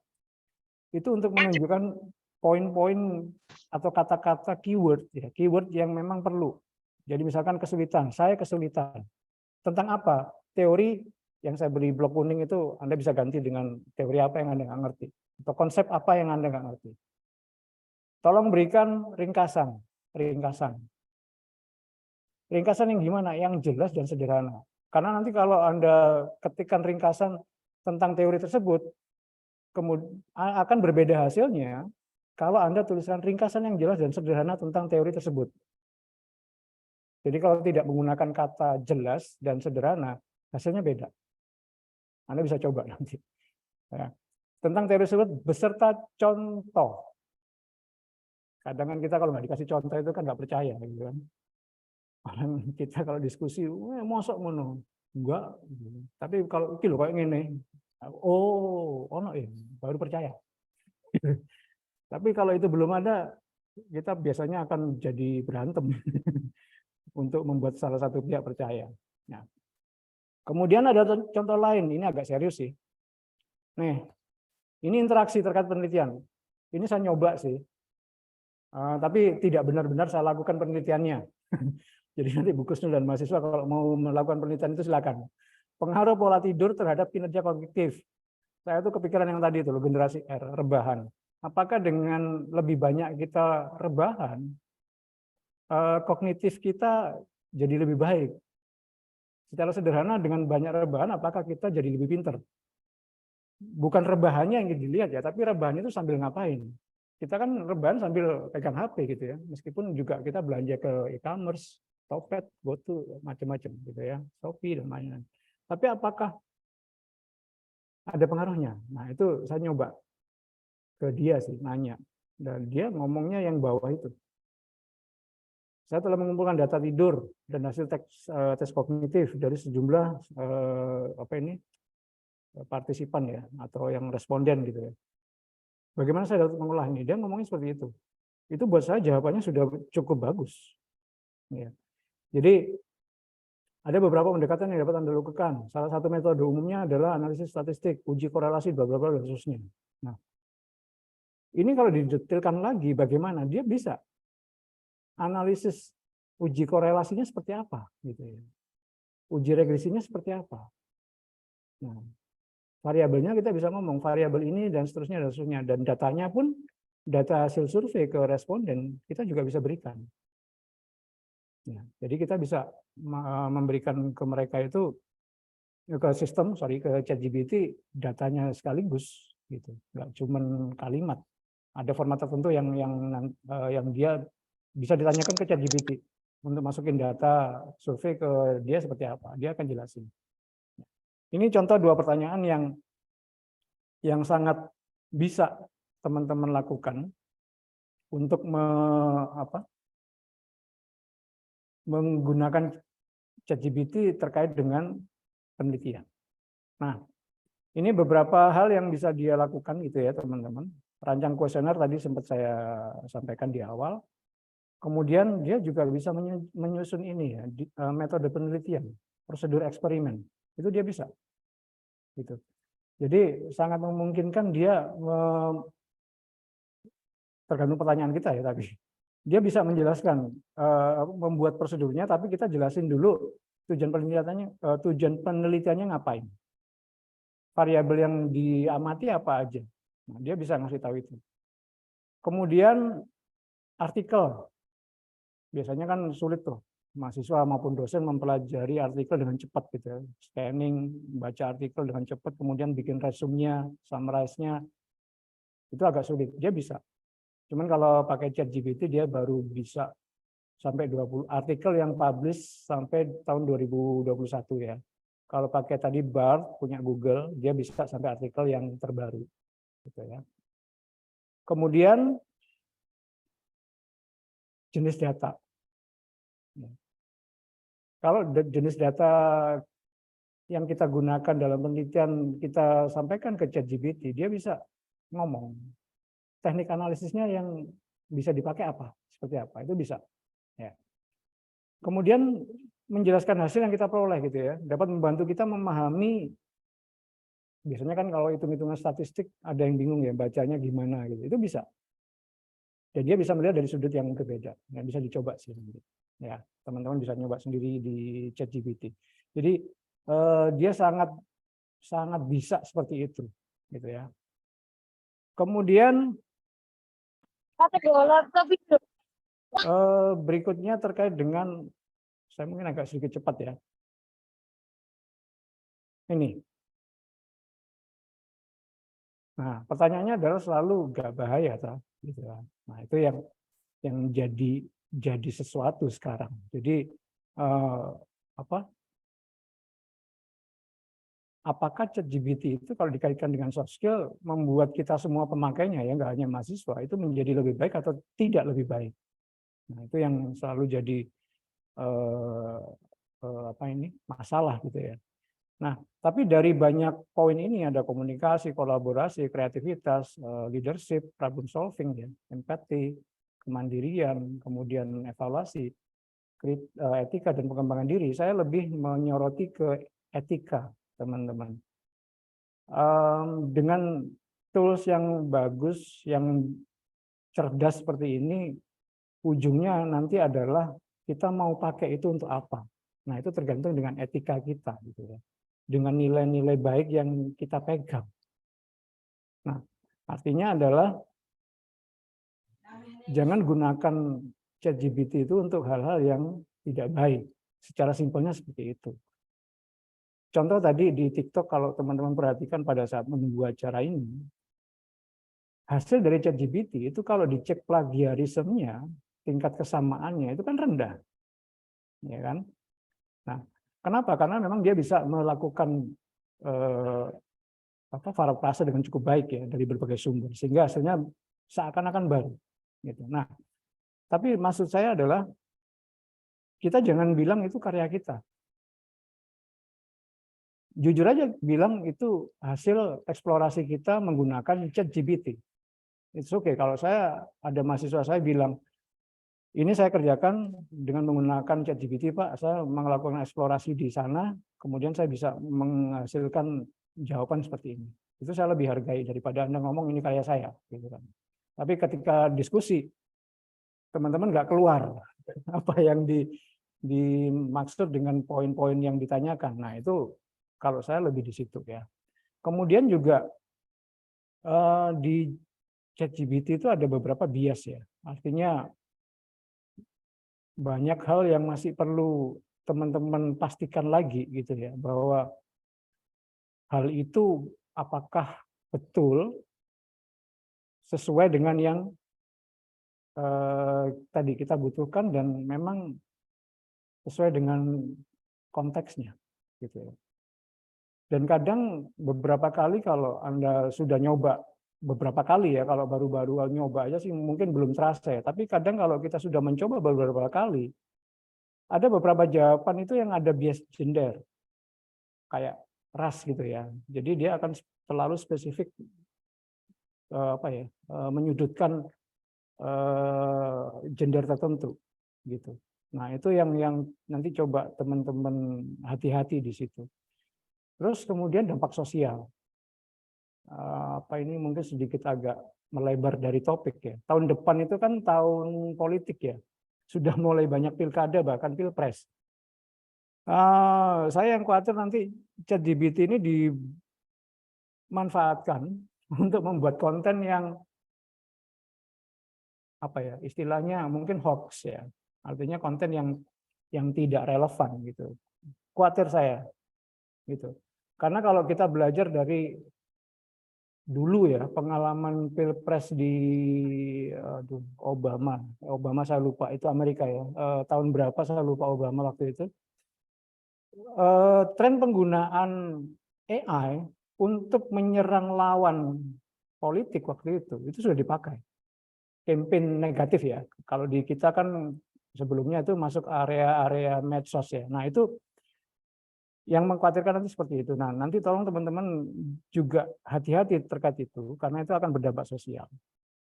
itu untuk menunjukkan poin-poin atau kata-kata keyword ya, keyword yang memang perlu. Jadi misalkan kesulitan, saya kesulitan. Tentang apa? Teori yang saya beri blok kuning itu Anda bisa ganti dengan teori apa yang Anda nggak ngerti atau konsep apa yang Anda nggak ngerti. tolong berikan ringkasan. Ringkasan yang gimana? Yang jelas dan sederhana. Karena nanti kalau Anda ketikkan ringkasan tentang teori tersebut, kemudian akan berbeda hasilnya kalau Anda tuliskan ringkasan yang jelas dan sederhana tentang teori tersebut. Jadi kalau tidak menggunakan kata jelas dan sederhana, hasilnya beda. Anda bisa coba nanti. Ya. Tentang teori tersebut beserta contoh. Kadang kan kita kalau nggak dikasih contoh itu kan nggak percaya, gitu kan. Orang kita kalau diskusi, mosok ngono. Enggak. Tapi kalau iki lho kayak ngene. Oh, ono ya, baru percaya. Tapi kalau itu belum ada, kita biasanya akan jadi berantem untuk membuat salah satu pihak percaya. Nah, kemudian ada contoh lain, ini agak serius sih. Nih, ini interaksi terkait penelitian. Ini saya nyoba sih, tapi tidak benar-benar saya lakukan penelitiannya. Jadi nanti Bu Kusnul dan mahasiswa kalau mau melakukan penelitian itu silakan. Pengaruh pola tidur terhadap kinerja kognitif. Saya tuh kepikiran yang tadi itu loh, generasi R, rebahan. Apakah dengan lebih banyak kita rebahan, kognitif kita jadi lebih baik? Secara sederhana dengan banyak rebahan, apakah kita jadi lebih pintar? Bukan rebahannya yang dilihat ya, tapi rebahan itu sambil ngapain? Kita kan rebahan sambil pegang HP gitu ya, meskipun juga kita belanja ke e-commerce, Topet, GoTo, macam-macam gitu ya, Shopee dan lain-lain. Tapi apakah ada pengaruhnya? Nah itu saya nyoba ke dia sih, nanya. Dan dia ngomongnya yang bawah itu. Saya telah mengumpulkan data tidur dan hasil tes kognitif dari sejumlah partisipan ya, atau yang responden gitu ya. Bagaimana saya dapat mengolah ini? Dia ngomongnya seperti itu. Itu buat saya jawabannya sudah cukup bagus. Ya. Jadi ada beberapa pendekatan yang dapat Anda lakukan. Salah satu metode umumnya adalah analisis statistik, uji korelasi, bla bla bla dan seterusnya. Nah, ini kalau didetailkan lagi bagaimana dia bisa analisis uji korelasinya seperti apa gitu ya. Uji regresinya seperti apa. Nah, variabelnya kita bisa ngomong variabel ini dan seterusnya dan seterusnya, dan datanya pun data hasil survei ke responden kita juga bisa berikan. Ya, jadi kita bisa memberikan ke mereka itu ke sistem, ke ChatGPT datanya sekaligus gitu, nggak cuma kalimat. Ada format tertentu yang dia bisa ditanyakan ke ChatGPT untuk masukin data survei ke dia seperti apa, dia akan jelasin. Ini contoh 2 pertanyaan yang sangat bisa teman-teman lakukan untuk menggunakan ChatGPT terkait dengan penelitian. Nah, ini beberapa hal yang bisa dia lakukan gitu ya teman-teman. Rancang kuesioner tadi sempat saya sampaikan di awal. Kemudian dia juga bisa menyusun ini ya, metode penelitian, prosedur eksperimen. Itu dia bisa. Gitu. Jadi sangat memungkinkan dia tergantung pertanyaan kita ya tapi dia bisa menjelaskan membuat prosedurnya, tapi kita jelasin dulu tujuan penelitiannya ngapain, variabel yang diamati apa aja. Nah, dia bisa ngasih tahu itu. Kemudian artikel, biasanya kan sulit tuh mahasiswa maupun dosen mempelajari artikel dengan cepat gitu ya. Scanning, baca artikel dengan cepat, kemudian bikin resume-nya, summarize-nya, itu agak sulit. Dia bisa. Cuman kalau pakai ChatGPT dia baru bisa sampai 20 artikel yang publish sampai tahun 2021 ya. Kalau pakai tadi BART punya Google, dia bisa sampai artikel yang terbaru gitu ya. Kemudian jenis data. Kalau jenis data yang kita gunakan dalam penelitian kita sampaikan ke ChatGPT, dia bisa ngomong. Teknik analisisnya yang bisa dipakai apa, seperti apa, itu bisa. Ya. Kemudian menjelaskan hasil yang kita peroleh gitu ya, dapat membantu kita memahami. Biasanya kan kalau hitung-hitungan statistik ada yang bingung ya, bacanya gimana gitu, itu bisa. Dan dia bisa melihat dari sudut yang berbeda, dan bisa dicoba sih. Ya, teman-teman bisa nyoba sendiri di ChatGPT. Jadi dia sangat bisa seperti itu, gitu ya. Kemudian Berikutnya terkait dengan, saya mungkin agak sedikit cepat ya. Ini. Nah, pertanyaannya adalah selalu nggak bahaya, toh? Gitu. Nah, itu yang jadi sesuatu sekarang. Jadi apakah ChatGPT itu kalau dikaitkan dengan soft skill membuat kita semua pemakainya, ya nggak hanya mahasiswa, itu menjadi lebih baik atau tidak lebih baik? Nah, itu yang selalu jadi masalah gitu ya. Nah, tapi dari banyak poin ini ada komunikasi, kolaborasi, kreativitas, leadership, problem solving, ya, empati, kemandirian, kemudian evaluasi, etika dan pengembangan diri. Saya lebih menyoroti ke etika, teman-teman. Dengan tools yang bagus, yang cerdas seperti ini, ujungnya nanti adalah kita mau pakai itu untuk apa. Nah, itu tergantung dengan etika kita, gitu ya. Dengan nilai-nilai baik yang kita pegang. Nah, artinya adalah jangan gunakan ChatGPT itu untuk hal-hal yang tidak baik. Secara simpelnya seperti itu. Contoh tadi di TikTok, kalau teman-teman perhatikan pada saat membuat acara ini, hasil dari ChatGPT itu kalau dicek plagiarismenya, tingkat kesamaannya itu kan rendah. Ya kan? Nah, kenapa? Karena memang dia bisa melakukan parafrase dengan cukup baik ya dari berbagai sumber, sehingga hasilnya seakan-akan baru. Gitu. Nah, tapi maksud saya adalah kita jangan bilang itu karya kita. Jujur aja bilang itu hasil eksplorasi kita menggunakan ChatGPT. It's okay. Kalau saya ada mahasiswa saya bilang, ini saya kerjakan dengan menggunakan ChatGPT, Pak. Saya melakukan eksplorasi di sana, kemudian saya bisa menghasilkan jawaban seperti ini. Itu saya lebih hargai daripada Anda ngomong ini karya saya. Gitu kan. Tapi ketika diskusi, teman-teman nggak keluar apa yang dimaksud dengan poin-poin yang ditanyakan. Nah, itu kalau saya lebih di situ ya. Kemudian juga di ChatGPT itu ada beberapa bias ya. Artinya banyak hal yang masih perlu teman-teman pastikan lagi gitu ya, bahwa hal itu apakah betul sesuai dengan yang tadi kita butuhkan dan memang sesuai dengan konteksnya gitu ya. Dan kadang beberapa kali kalau Anda sudah nyoba beberapa kali ya, kalau baru-baru nyoba aja sih mungkin belum terasa ya, tapi kadang kalau kita sudah mencoba beberapa kali, ada beberapa jawaban itu yang ada bias gender, kayak ras gitu ya. Jadi dia akan selalu spesifik menyudutkan gender tertentu gitu. Nah, itu yang nanti coba teman-teman hati-hati di situ. Terus kemudian dampak sosial. Ini mungkin sedikit agak melebar dari topik ya. Tahun depan itu kan tahun politik ya. Sudah mulai banyak pilkada, bahkan pilpres. Saya yang khawatir nanti ChatGPT ini dimanfaatkan untuk membuat konten yang istilahnya mungkin hoax ya. Artinya konten yang tidak relevan gitu. Khawatir saya gitu. Karena kalau kita belajar dari dulu ya, pengalaman pilpres di Obama saya lupa, itu Amerika ya, tahun berapa saya lupa Obama waktu itu, tren penggunaan AI untuk menyerang lawan politik waktu itu sudah dipakai. Campaign negatif ya, kalau di kita kan sebelumnya itu masuk area-area medsos ya. Nah, itu yang mengkhawatirkan nanti seperti itu. Nah, nanti tolong teman-teman juga hati-hati terkait itu, karena itu akan berdampak sosial.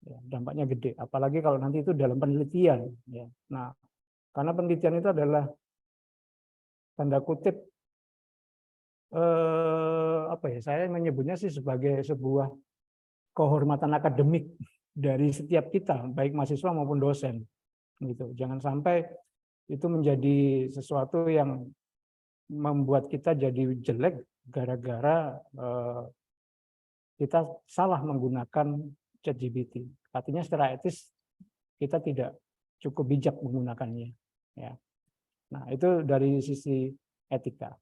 Ya, dampaknya gede, apalagi kalau nanti itu dalam penelitian. Ya. Nah, karena penelitian itu adalah tanda kutip, saya menyebutnya sih sebagai sebuah kehormatan akademik dari setiap kita, baik mahasiswa maupun dosen. Gitu. Jangan sampai itu menjadi sesuatu yang membuat kita jadi jelek gara-gara kita salah menggunakan ChatGPT. Artinya secara etis kita tidak cukup bijak menggunakannya. Ya. Nah, itu dari sisi etika.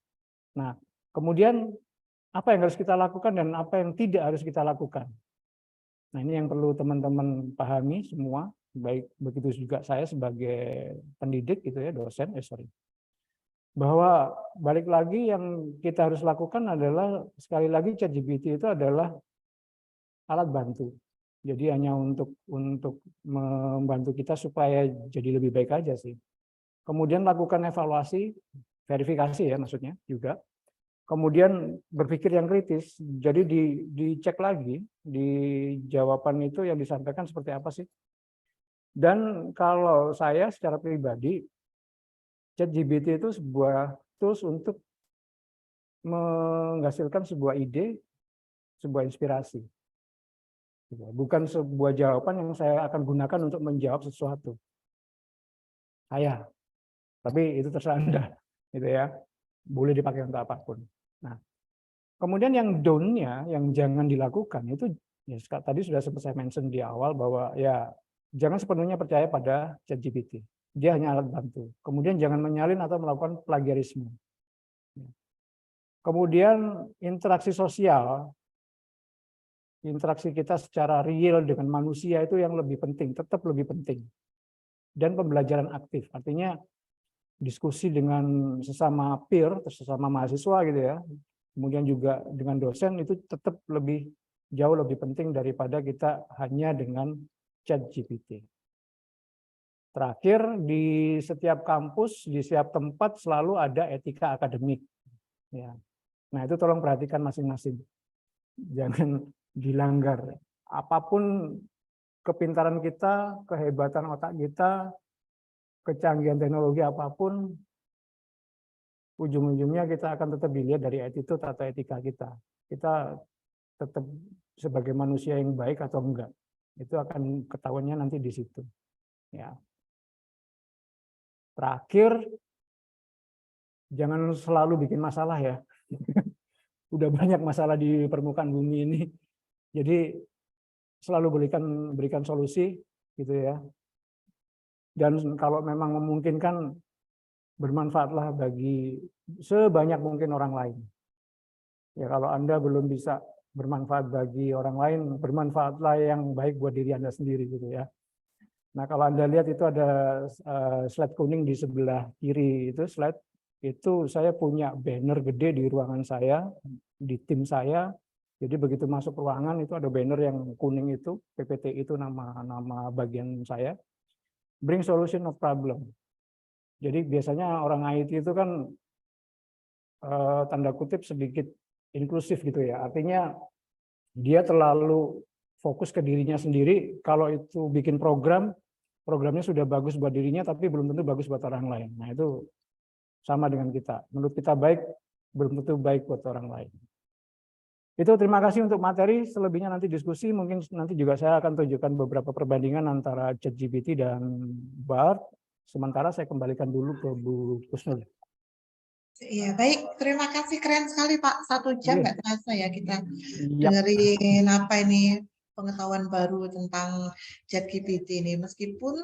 Nah, kemudian apa yang harus kita lakukan dan apa yang tidak harus kita lakukan. Nah, ini yang perlu teman-teman pahami semua, baik begitu juga saya sebagai pendidik gitu ya, dosen, bahwa balik lagi yang kita harus lakukan adalah sekali lagi ChatGPT itu adalah alat bantu. Jadi hanya untuk membantu kita supaya jadi lebih baik aja sih. Kemudian lakukan evaluasi, verifikasi ya maksudnya juga. Kemudian berpikir yang kritis, jadi dicek lagi di jawaban itu yang disampaikan seperti apa sih. Dan kalau saya secara pribadi, ChatGPT itu sebuah tools untuk menghasilkan sebuah ide, sebuah inspirasi. Bukan sebuah jawaban yang saya akan gunakan untuk menjawab sesuatu. Tapi itu terserah Anda, gitu ya. Boleh dipakai untuk apapun. Nah, kemudian yang down-nya, yang jangan dilakukan itu ya, tadi sudah sempat saya mention di awal bahwa ya jangan sepenuhnya percaya pada ChatGPT. Dia hanya alat bantu. Kemudian jangan menyalin atau melakukan plagiarisme. Kemudian interaksi sosial, interaksi kita secara real dengan manusia itu yang lebih penting, tetap lebih penting. Dan pembelajaran aktif, artinya diskusi dengan sesama peer, sesama mahasiswa gitu ya. Kemudian juga dengan dosen itu tetap jauh lebih penting daripada kita hanya dengan ChatGPT. Terakhir, di setiap kampus, di setiap tempat selalu ada etika akademik. Ya. Nah, itu tolong perhatikan masing-masing. Jangan dilanggar. Apapun kepintaran kita, kehebatan otak kita, kecanggihan teknologi apapun, ujung-ujungnya kita akan tetap dilihat dari attitude atau etika kita. Kita tetap sebagai manusia yang baik atau enggak. Itu akan ketahuannya nanti di situ. Ya. Terakhir, jangan selalu bikin masalah ya. Udah banyak masalah di permukaan bumi ini. Jadi selalu berikan solusi gitu ya. Dan kalau memang memungkinkan, bermanfaatlah bagi sebanyak mungkin orang lain. Ya, kalau Anda belum bisa bermanfaat bagi orang lain, bermanfaatlah yang baik buat diri Anda sendiri gitu ya. Nah, kalau Anda lihat itu ada slide kuning di sebelah kiri itu slide, itu saya punya banner gede di ruangan saya, di tim saya. Jadi begitu masuk ruangan itu ada banner yang kuning itu, PPT itu nama bagian saya. Bring solution of problem. Jadi biasanya orang IT itu kan tanda kutip sedikit inklusif gitu ya. Artinya dia terlalu fokus ke dirinya sendiri. Kalau itu bikin programnya sudah bagus buat dirinya tapi belum tentu bagus buat orang lain. Nah, itu sama dengan kita. Menurut kita baik, belum tentu baik buat orang lain. Itu terima kasih untuk materi, selebihnya nanti diskusi, mungkin nanti juga saya akan tunjukkan beberapa perbandingan antara ChatGPT dan BART. Sementara saya kembalikan dulu ke Bu Kusnul. Iya, baik. Terima kasih, keren sekali Pak. 1 jam nggak terasa ya kita dengerin apa ini pengetahuan baru tentang ChatGPT ini. Meskipun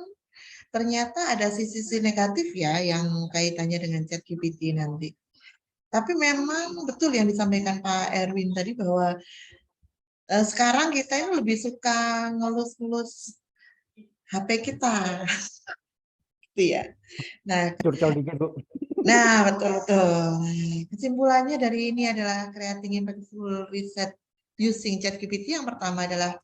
ternyata ada sisi-sisi negatif ya yang kaitannya dengan ChatGPT nanti. Tapi memang betul yang disampaikan Pak Erwin tadi bahwa sekarang kita ini lebih suka ngelus-ngelus HP kita. Gitu ya. Nah, curcol dikit, Bu. Nah, betul-betul. Kesimpulannya dari ini adalah creating impactful research using ChatGPT. Yang pertama adalah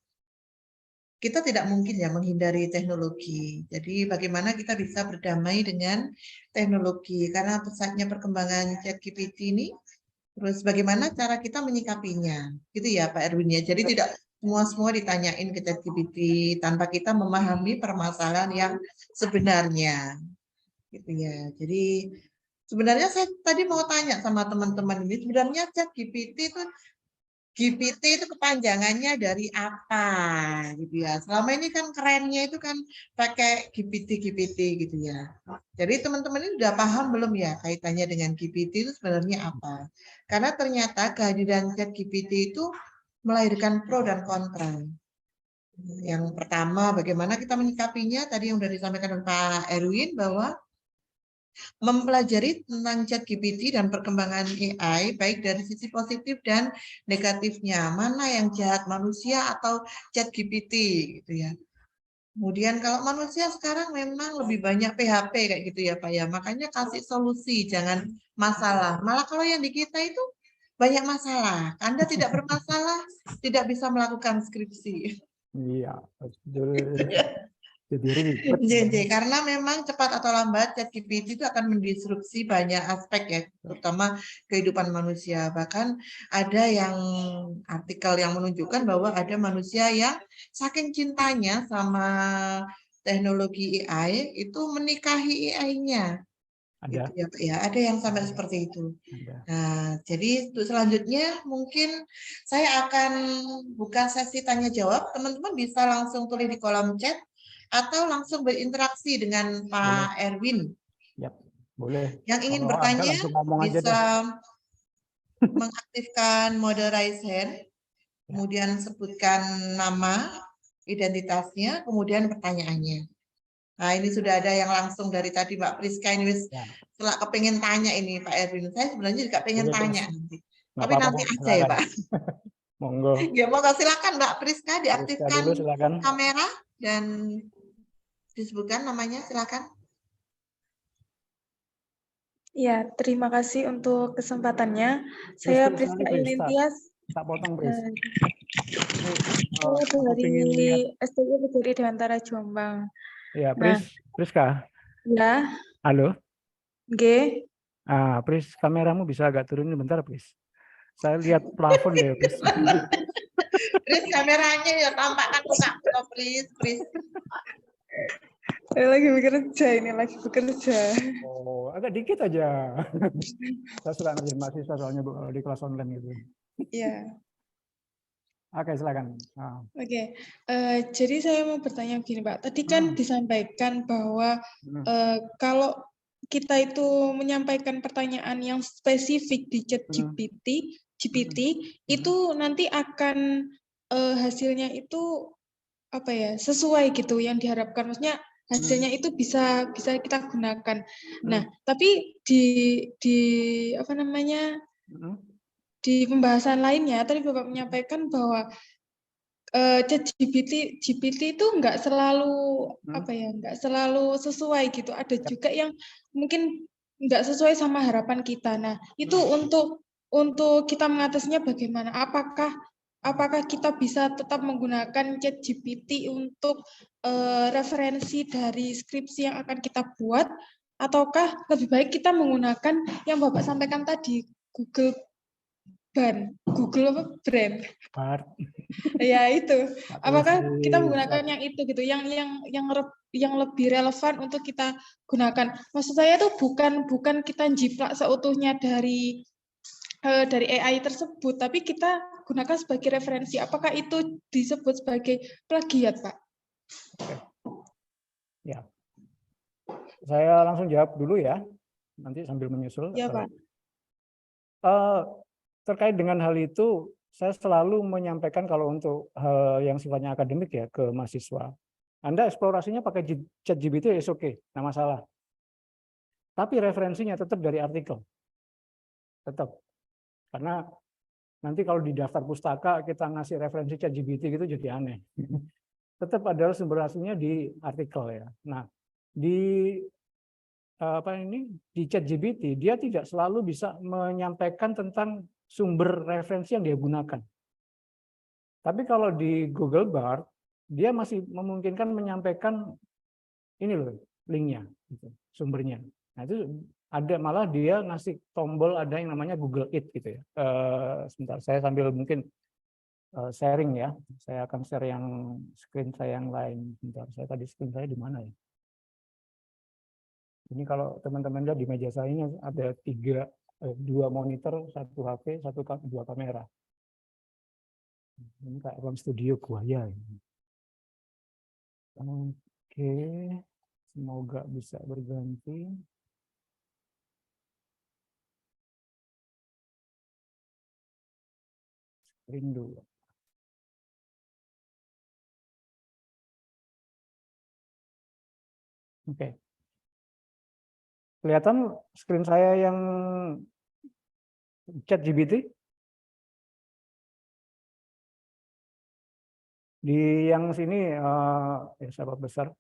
kita tidak mungkin ya menghindari teknologi. Jadi bagaimana kita bisa berdamai dengan teknologi karena pesatnya perkembangan ChatGPT ini. Terus bagaimana cara kita menyikapinya, gitu ya Pak Erwin ya. Jadi tidak semua ditanyain ke ChatGPT tanpa kita memahami permasalahan yang sebenarnya, gitu ya. Jadi sebenarnya saya tadi mau tanya sama teman-teman ini, sebenarnya ChatGPT itu kepanjangannya dari apa gitu ya. Selama ini kan kerennya itu kan pakai GPT gitu ya. Jadi teman-teman ini udah paham belum ya kaitannya dengan GPT itu sebenarnya apa? Karena ternyata kehadiran ChatGPT itu melahirkan pro dan kontra. Yang pertama, bagaimana kita menyikapinya? Tadi yang sudah disampaikan oleh Pak Erwin bahwa mempelajari tentang ChatGPT dan perkembangan AI baik dari sisi positif dan negatifnya. Mana yang jahat, manusia atau ChatGPT gitu ya. Kemudian kalau manusia sekarang memang lebih banyak PHP kayak gitu ya Pak ya. Makanya kasih solusi, jangan masalah. Malah kalau yang di kita itu banyak masalah. Anda tidak bermasalah, tidak bisa melakukan skripsi. Iya, betul. Jadi ribet. Jadi, karena memang cepat atau lambat ChatGPT itu akan mendisrupsi banyak aspek ya, terutama kehidupan manusia. Bahkan ada yang artikel yang menunjukkan bahwa ada manusia yang saking cintanya sama teknologi AI itu menikahi AI-nya. Ada, Gitu ya, Pak ya. Ada yang sampai seperti itu. ada. Nah, jadi untuk selanjutnya mungkin saya akan buka sesi tanya jawab. Teman-teman bisa langsung tulis di kolom chat atau langsung berinteraksi dengan Boleh, Pak Erwin. ya, boleh. Yang ingin Kalau ada bertanya langsung ngomong aja bisa dah. mengaktifkan mode raise hand, kemudian sebutkan nama, identitasnya, kemudian pertanyaannya. Nah, ini sudah ada yang langsung dari tadi Mbak Priska ini wis Ya, setelah kepengen tanya ini Pak Erwin. Saya sebenarnya juga pengen boleh, boleh. tanya nanti. Nggak Tapi apa-apa nanti kok, aja ya silakan. Pak. Monggo. Ya monggo silakan Mbak Priska Rizka diaktifkan dulu, silakan. kamera dan disebutkan namanya silakan. Ya, terima kasih untuk kesempatannya. Pris, Saya Pris, Priska sorry, Pris. Inintias, Tak potong, Pris. Ini, saya aku dari pengen lihat. STI Kediri Dewantara Jombang. Ya, Nah, Priska. ya, Halo. G, Pris, kameramu bisa agak turunin bentar, Pris. Saya lihat plafon deh, Pris. Pris kameranya ya tampakkan muka Pris. saya lagi bekerja ini, lagi bekerja. Oh, agak dikit aja. Saya suka ngerjain mahasiswa soalnya Bu, di kelas online gitu. Ya, Oke, silakan. oke. Jadi saya mau bertanya begini, Pak. Tadi kan disampaikan bahwa kalau kita itu menyampaikan pertanyaan yang spesifik di chat GPT itu nanti akan hasilnya itu apa ya, sesuai gitu yang diharapkan. Maksudnya hasilnya itu bisa kita gunakan. Nah, tapi di apa namanya, di pembahasan lainnya tadi Bapak menyampaikan bahwa GPT itu nggak selalu apa ya, nggak selalu sesuai gitu. Ada juga yang mungkin nggak sesuai sama harapan kita. Nah, itu untuk kita mengatasinya bagaimana? Apakah kita bisa tetap menggunakan ChatGPT untuk referensi dari skripsi yang akan kita buat, ataukah lebih baik kita menggunakan yang Bapak sampaikan tadi, Google apa brand? Ya itu. Apakah kita menggunakan yang itu gitu, yang lebih relevan untuk kita gunakan? Maksud saya itu bukan kita jiplak seutuhnya dari AI tersebut, tapi kita gunakan sebagai referensi. Apakah itu disebut sebagai plagiat, Pak? Ya, saya langsung jawab dulu ya. Nanti sambil menyusul. Ya, Pak. Terkait dengan hal itu, saya selalu menyampaikan kalau untuk hal yang sifatnya akademik ya ke mahasiswa. Anda eksplorasinya pakai ChatGPT is oke, nggak masalah. Tapi referensinya tetap dari artikel. Tetap. Karena nanti kalau di daftar pustaka kita ngasih referensi ChatGPT gitu jadi aneh. Tetap adalah sumber aslinya di artikel ya. Nah, di di ChatGPT dia tidak selalu bisa menyampaikan tentang sumber referensi yang dia gunakan. Tapi kalau di Google Bard dia masih memungkinkan menyampaikan ini loh linknya, gitu, sumbernya. Nah itu ada malah dia ngasih tombol ada yang namanya Google It gitu ya. Sebentar saya sambil mungkin sharing ya. Saya akan share yang screen saya yang lain. Sebentar saya tadi screen saya di mana ya? Ini kalau teman-teman lihat di meja saya ini ada dua monitor, satu HP, dua kamera. Ini kayak ruang studio buaya. Oke, semoga bisa berganti. Screen dulu. Oke. Kelihatan screen saya yang ChatGPT? Di yang sini, sahabat besar.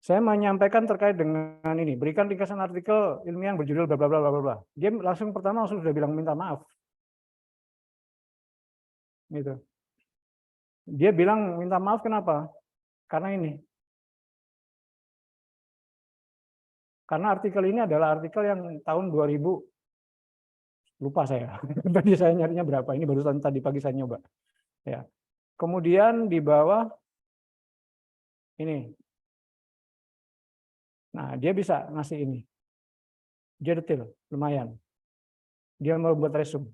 Saya menyampaikan terkait dengan ini, berikan ringkasan artikel ilmiah yang berjudul bla bla bla bla bla. Dia langsung pertama sudah bilang minta maaf. Gitu. Dia bilang minta maaf kenapa? Karena ini. Karena artikel ini adalah artikel yang tahun 2000, lupa saya. Tadi saya nyarinya berapa? Ini barusan tadi pagi saya nyoba. Ya. Kemudian di bawah ini. Nah, dia bisa ngasih ini. Dia detail, lumayan. Dia mau buat resume.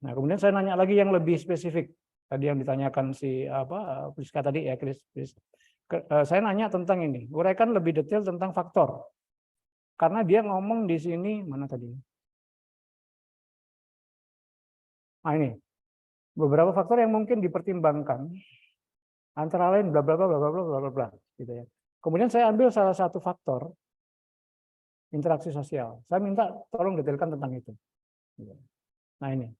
Nah, kemudian saya nanya lagi yang lebih spesifik. Tadi yang ditanyakan si Priska tadi ya, Chris. Saya nanya tentang ini. Uraikan lebih detail tentang faktor. Karena dia ngomong di sini mana tadi? Nah, ini. Beberapa faktor yang mungkin dipertimbangkan antara lain bla bla bla bla bla bla bla bla gitu ya. Kemudian saya ambil salah satu faktor interaksi sosial. Saya minta tolong detailkan tentang itu. Nah, ini.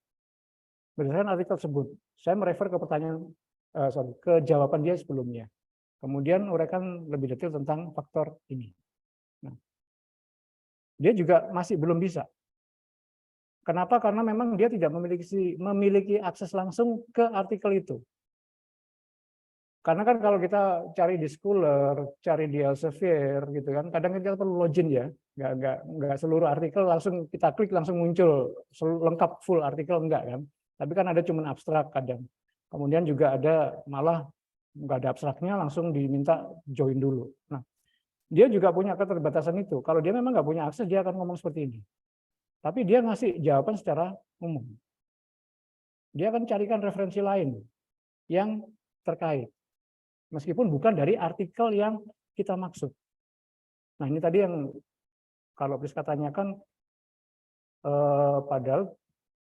Berdasarkan artikel tersebut, saya merefer ke pertanyaan, ke jawaban dia sebelumnya. Kemudian uraikan lebih detail tentang faktor ini. Nah, dia juga masih belum bisa. Kenapa? Karena memang dia tidak memiliki akses langsung ke artikel itu. Karena kan kalau kita cari di Scholar, cari di Elsevier gitu kan, kadang kita perlu login ya, nggak seluruh artikel langsung kita klik langsung muncul lengkap full artikel enggak kan. Tapi kan ada cuman abstrak kadang. Kemudian juga ada malah nggak ada abstraknya langsung diminta join dulu. Nah, dia juga punya keterbatasan itu. Kalau dia memang nggak punya akses, dia akan ngomong seperti ini. Tapi dia ngasih jawaban secara umum. Dia akan carikan referensi lain yang terkait. Meskipun bukan dari artikel yang kita maksud. Nah, ini tadi yang kalau Priska tanyakan, padahal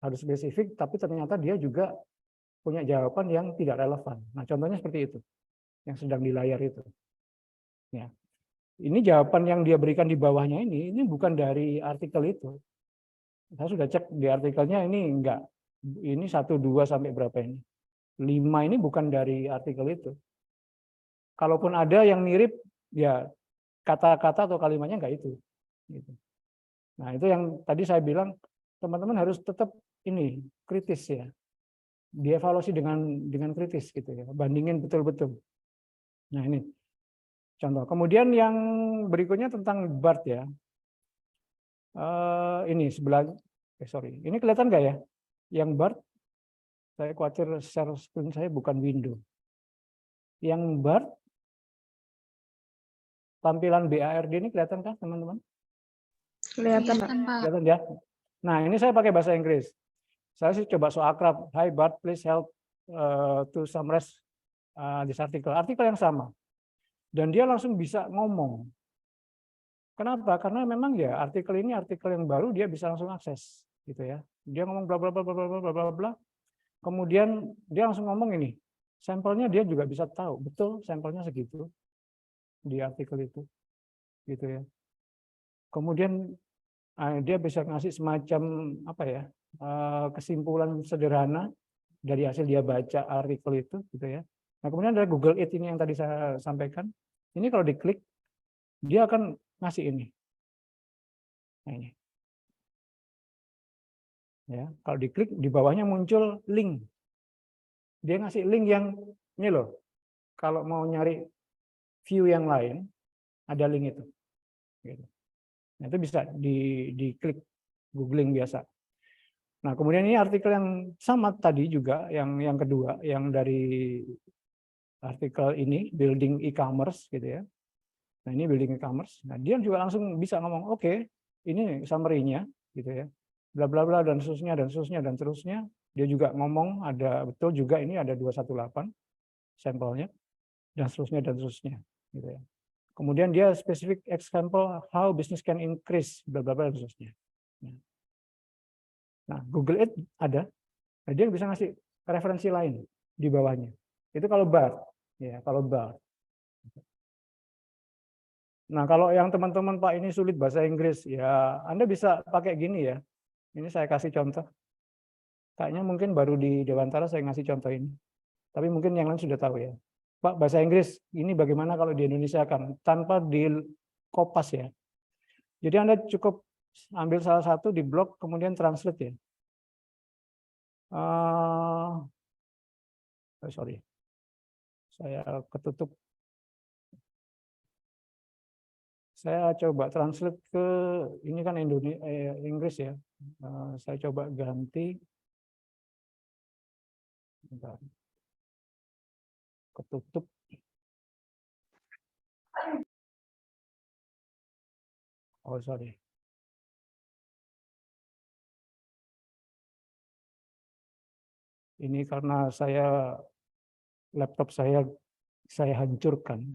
harus spesifik, tapi ternyata dia juga punya jawaban yang tidak relevan. Nah, contohnya seperti itu, yang sedang di layar itu. Ya. Ini jawaban yang dia berikan di bawahnya ini bukan dari artikel itu. Saya sudah cek di artikelnya ini enggak. Ini 1, 2 sampai berapa ini? 5 ini bukan dari artikel itu. Kalaupun ada yang mirip, ya kata-kata atau kalimatnya enggak itu. Gitu. Nah, itu yang tadi saya bilang, teman-teman harus tetap ini kritis ya, dievaluasi dengan kritis gitu ya, bandingin betul-betul. Nah, ini contoh. Kemudian yang berikutnya tentang BART ya. Ini sebelah, ini kelihatan nggak ya? Yang BART, saya khawatir share screen saya bukan window. Yang BART, tampilan BARD ini kelihatan kan teman-teman? Kelihatan, Pak. Kelihatan ya? Nah, ini saya pakai bahasa Inggris. Saya sih coba so akrab. Hi Bart, please help to summarize this article. Artikel yang sama. Dan dia langsung bisa ngomong. Kenapa? Karena memang ya artikel ini artikel yang baru, dia bisa langsung akses, gitu ya. Dia ngomong bla bla bla bla bla bla bla bla. Kemudian dia langsung ngomong ini. Sampelnya dia juga bisa tahu, betul sampelnya segitu di artikel itu, gitu ya. Kemudian dia bisa ngasih semacam apa ya? Kesimpulan sederhana dari hasil dia baca artikel itu, gitu ya. Nah, kemudian ada Google It ini yang tadi saya sampaikan. Ini kalau diklik, dia akan ngasih ini. Nah, ini. Ya, kalau diklik di bawahnya muncul link. Dia ngasih link yang ini loh. Kalau mau nyari view yang lain, ada link itu. Gitu. Nah, itu bisa diklik googling biasa. Nah, kemudian ini artikel yang sama tadi juga, yang kedua, yang dari artikel ini, building e-commerce gitu ya. Nah, ini building e-commerce. Nah, dia juga langsung bisa ngomong, oke, ini summary-nya gitu ya. Bla bla bla dan seterusnya dan seterusnya dan seterusnya. Dia juga ngomong ada betul juga ini ada 218 sampelnya dan seterusnya gitu ya. Kemudian dia specific example how business can increase bla bla bla dan seterusnya. Nah, Google It ada. Nah, dia bisa ngasih referensi lain di bawahnya. Itu kalau BART, ya, kalau BART. Nah, kalau yang teman-teman Pak ini sulit bahasa Inggris, ya Anda bisa pakai gini ya. Ini saya kasih contoh. Kayaknya mungkin baru di Dewantara saya ngasih contoh ini. Tapi mungkin yang lain sudah tahu ya. Pak, bahasa Inggris ini bagaimana kalau di Indonesia kan tanpa di kopas ya. Jadi Anda cukup ambil salah satu di blok kemudian translate ya. Sorry, saya ketutup. Saya coba translate ke ini kan Inggris ya. Saya coba ganti. Bentar. Ketutup. Oh sorry. Ini karena laptop saya hancurkan.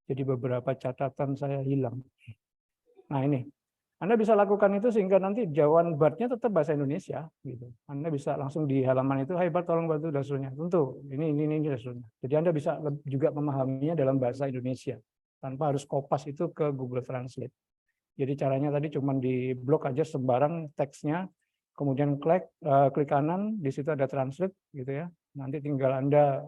Jadi beberapa catatan saya hilang. Nah ini, Anda bisa lakukan itu sehingga nanti jawaban Bart-nya tetap bahasa Indonesia. Gitu. Anda bisa langsung di halaman itu, hai Bart tolong bantu dasurnya. Tentu, ini dasurnya. Jadi Anda bisa juga memahaminya dalam bahasa Indonesia. Tanpa harus kopas itu ke Google Translate. Jadi caranya tadi cuma di blok aja sembarang teksnya, kemudian klik kanan, di situ ada Translate, gitu ya. Nanti tinggal Anda,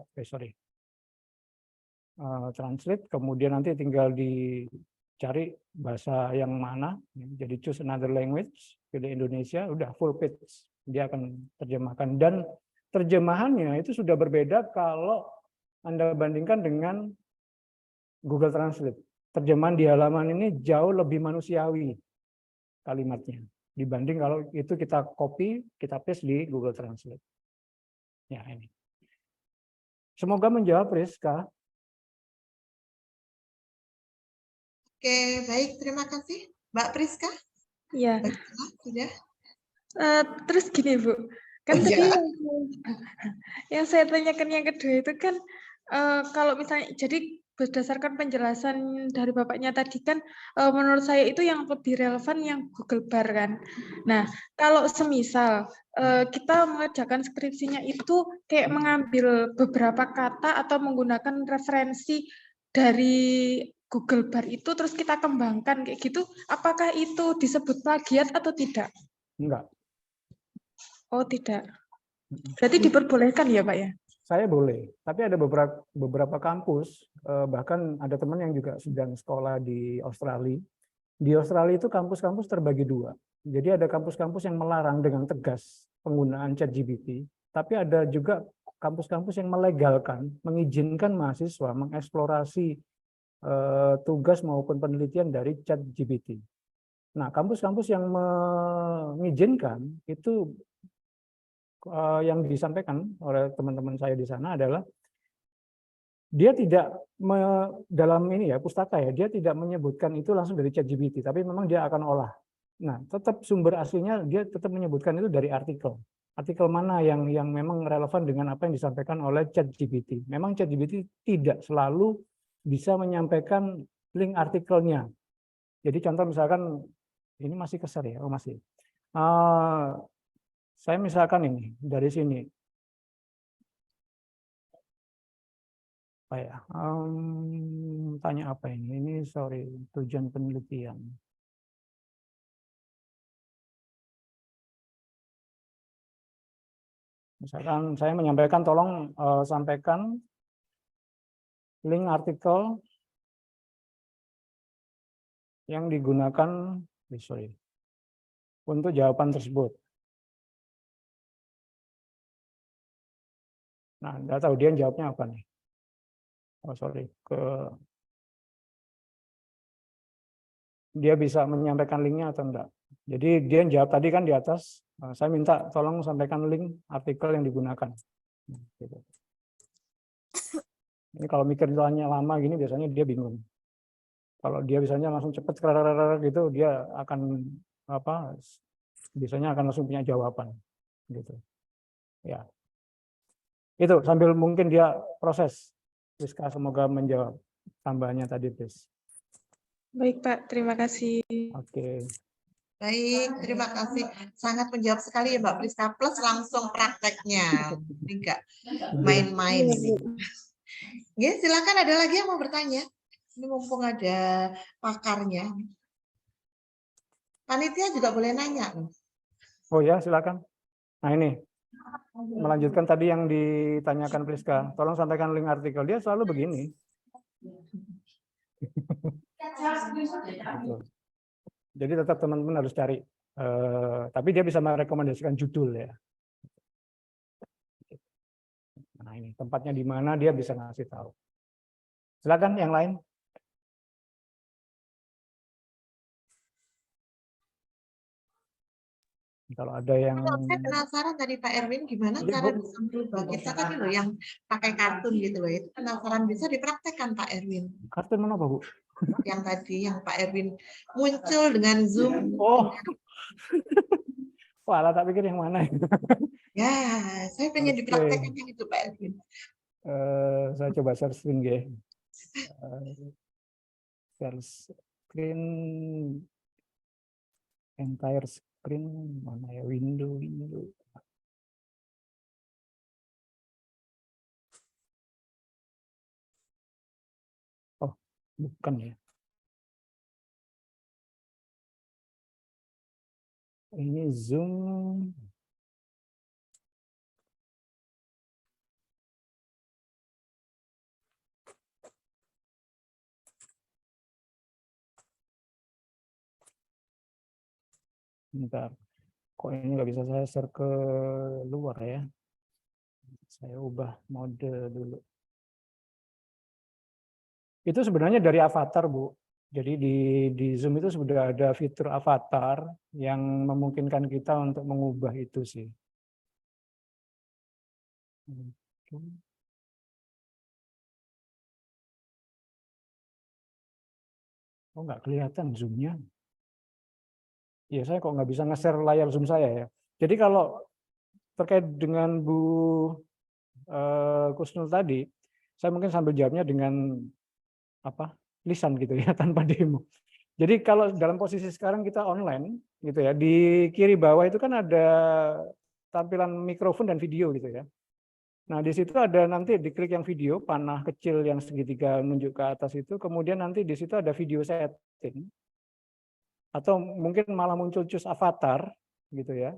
translate, kemudian nanti tinggal dicari bahasa yang mana, jadi choose another language, pilih Indonesia, udah full page, dia akan terjemahkan. Dan terjemahannya itu sudah berbeda kalau Anda bandingkan dengan Google Translate. Terjemahan di halaman ini jauh lebih manusiawi kalimatnya, dibanding kalau itu kita copy, kita paste di Google Translate. Ya ini. Semoga menjawab, Rizka. Oke, baik. Terima kasih, Mbak Priska. Ya. Sudah. Terus gini, Bu. Kan tadi yang saya tanyakan yang kedua itu kan, kalau misalnya, jadi berdasarkan penjelasan dari Bapaknya tadi kan, menurut saya itu yang lebih relevan yang Google Bar kan. Nah, kalau semisal kita mengerjakan skripsinya itu kayak mengambil beberapa kata atau menggunakan referensi dari Google Bar itu terus kita kembangkan kayak gitu, apakah itu disebut plagiat atau tidak? Enggak. Oh tidak. Berarti diperbolehkan ya Pak ya? Saya boleh, tapi ada beberapa kampus, bahkan ada teman yang juga sedang sekolah di Australia. Di Australia itu kampus-kampus terbagi dua. Jadi ada kampus-kampus yang melarang dengan tegas penggunaan ChatGPT, tapi ada juga kampus-kampus yang melegalkan, mengizinkan mahasiswa mengeksplorasi tugas maupun penelitian dari ChatGPT. Nah, kampus-kampus yang mengizinkan itu yang disampaikan oleh teman-teman saya di sana adalah dia tidak dalam ini ya pustaka ya, dia tidak menyebutkan itu langsung dari ChatGPT, tapi memang dia akan olah. Nah, tetap sumber aslinya dia tetap menyebutkan itu dari artikel. Artikel mana yang memang relevan dengan apa yang disampaikan oleh ChatGPT. Memang ChatGPT tidak selalu bisa menyampaikan link artikelnya. Jadi contoh misalkan ini masih keser ya, oh masih. Saya misalkan ini dari sini. Apa ya? Tanya apa ini? Ini sorry, tujuan penelitian. Misalkan saya menyampaikan, tolong sampaikan link artikel yang digunakan untuk jawaban tersebut. Nah, nggak tahu dia jawabnya apa nih. Oh sorry, dia bisa menyampaikan linknya atau enggak. Jadi dia jawab tadi kan di atas, saya minta tolong sampaikan link artikel yang digunakan. Gitu. Ini kalau mikir soalnya lama gini biasanya dia bingung. Kalau dia biasanya langsung cepet gitu, dia akan biasanya akan langsung punya jawaban. Gitu. Ya. Itu sambil mungkin dia proses. Rizka semoga menjawab tambahannya tadi, Pris. Baik Pak, terima kasih. Oke. Baik, terima kasih. Sangat menjawab sekali ya Mbak Priska, plus langsung prakteknya. Ini enggak main-main ini. Ya, silakan ada lagi yang mau bertanya? Ini mumpung ada pakarnya. Panitia juga boleh nanya loh. Oh ya, silakan. Nah ini, melanjutkan tadi yang ditanyakan Priska. Tolong sampaikan link artikel. Dia selalu begini. Gitu. Jadi tetap teman-teman harus cari. Tapi dia bisa merekomendasikan judul ya. Nah ini tempatnya di mana dia bisa ngasih tahu. Silakan yang lain. Kalau ada yang Kalau saya penasaran tadi Pak Erwin gimana Iya, cara Bu. bisa merubah kita tadi loh yang pakai kartun gitu loh, itu penasaran bisa dipraktekkan Pak Erwin. Kartun mana, Bu? Yang tadi yang Pak Erwin muncul dengan Zoom. Oh, walah tak pikir yang mana. Ya, saya pengen Oke. dipraktekkan yang itu Pak Erwin. Saya coba searching ya. Share screen, entire screen mana ya, window. Oh, bukan ya. Ini Zoom. Bentar. Kok ini nggak bisa saya share ke luar ya? Saya ubah mode dulu. Itu sebenarnya dari avatar, Bu. Jadi di Zoom itu sudah ada fitur avatar yang memungkinkan kita untuk mengubah itu sih. Oh, nggak kelihatan Zoom-nya. Ya, saya kok nggak bisa nge-share layar Zoom saya ya. Jadi kalau terkait dengan Bu Kusnul tadi, saya mungkin sambil jawabnya dengan apa lisan gitu ya, tanpa demo. Jadi kalau dalam posisi sekarang kita online gitu ya, di kiri bawah itu kan ada tampilan mikrofon dan video gitu ya. Nah, di situ ada nanti diklik yang video, panah kecil yang segitiga menunjuk ke atas itu, kemudian nanti di situ ada video setting. Atau mungkin malah muncul choose avatar gitu ya.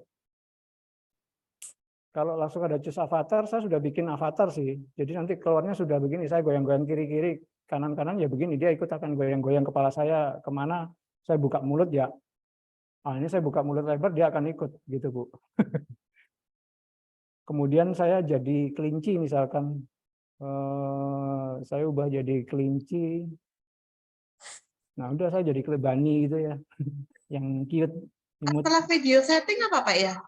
Kalau langsung ada choose avatar, saya sudah bikin avatar sih. Jadi nanti keluarnya sudah begini, saya goyang-goyang kiri-kiri, kanan-kanan ya begini, dia ikut akan goyang-goyang kepala saya kemana, saya buka mulut ya. Ah, ini saya buka mulut lebar, dia akan ikut gitu, Bu. Kemudian saya jadi kelinci misalkan, saya ubah jadi kelinci. Nah, udah saya jadi bunny gitu ya, yang cute, imut. Setelah video setting apa Pak ya?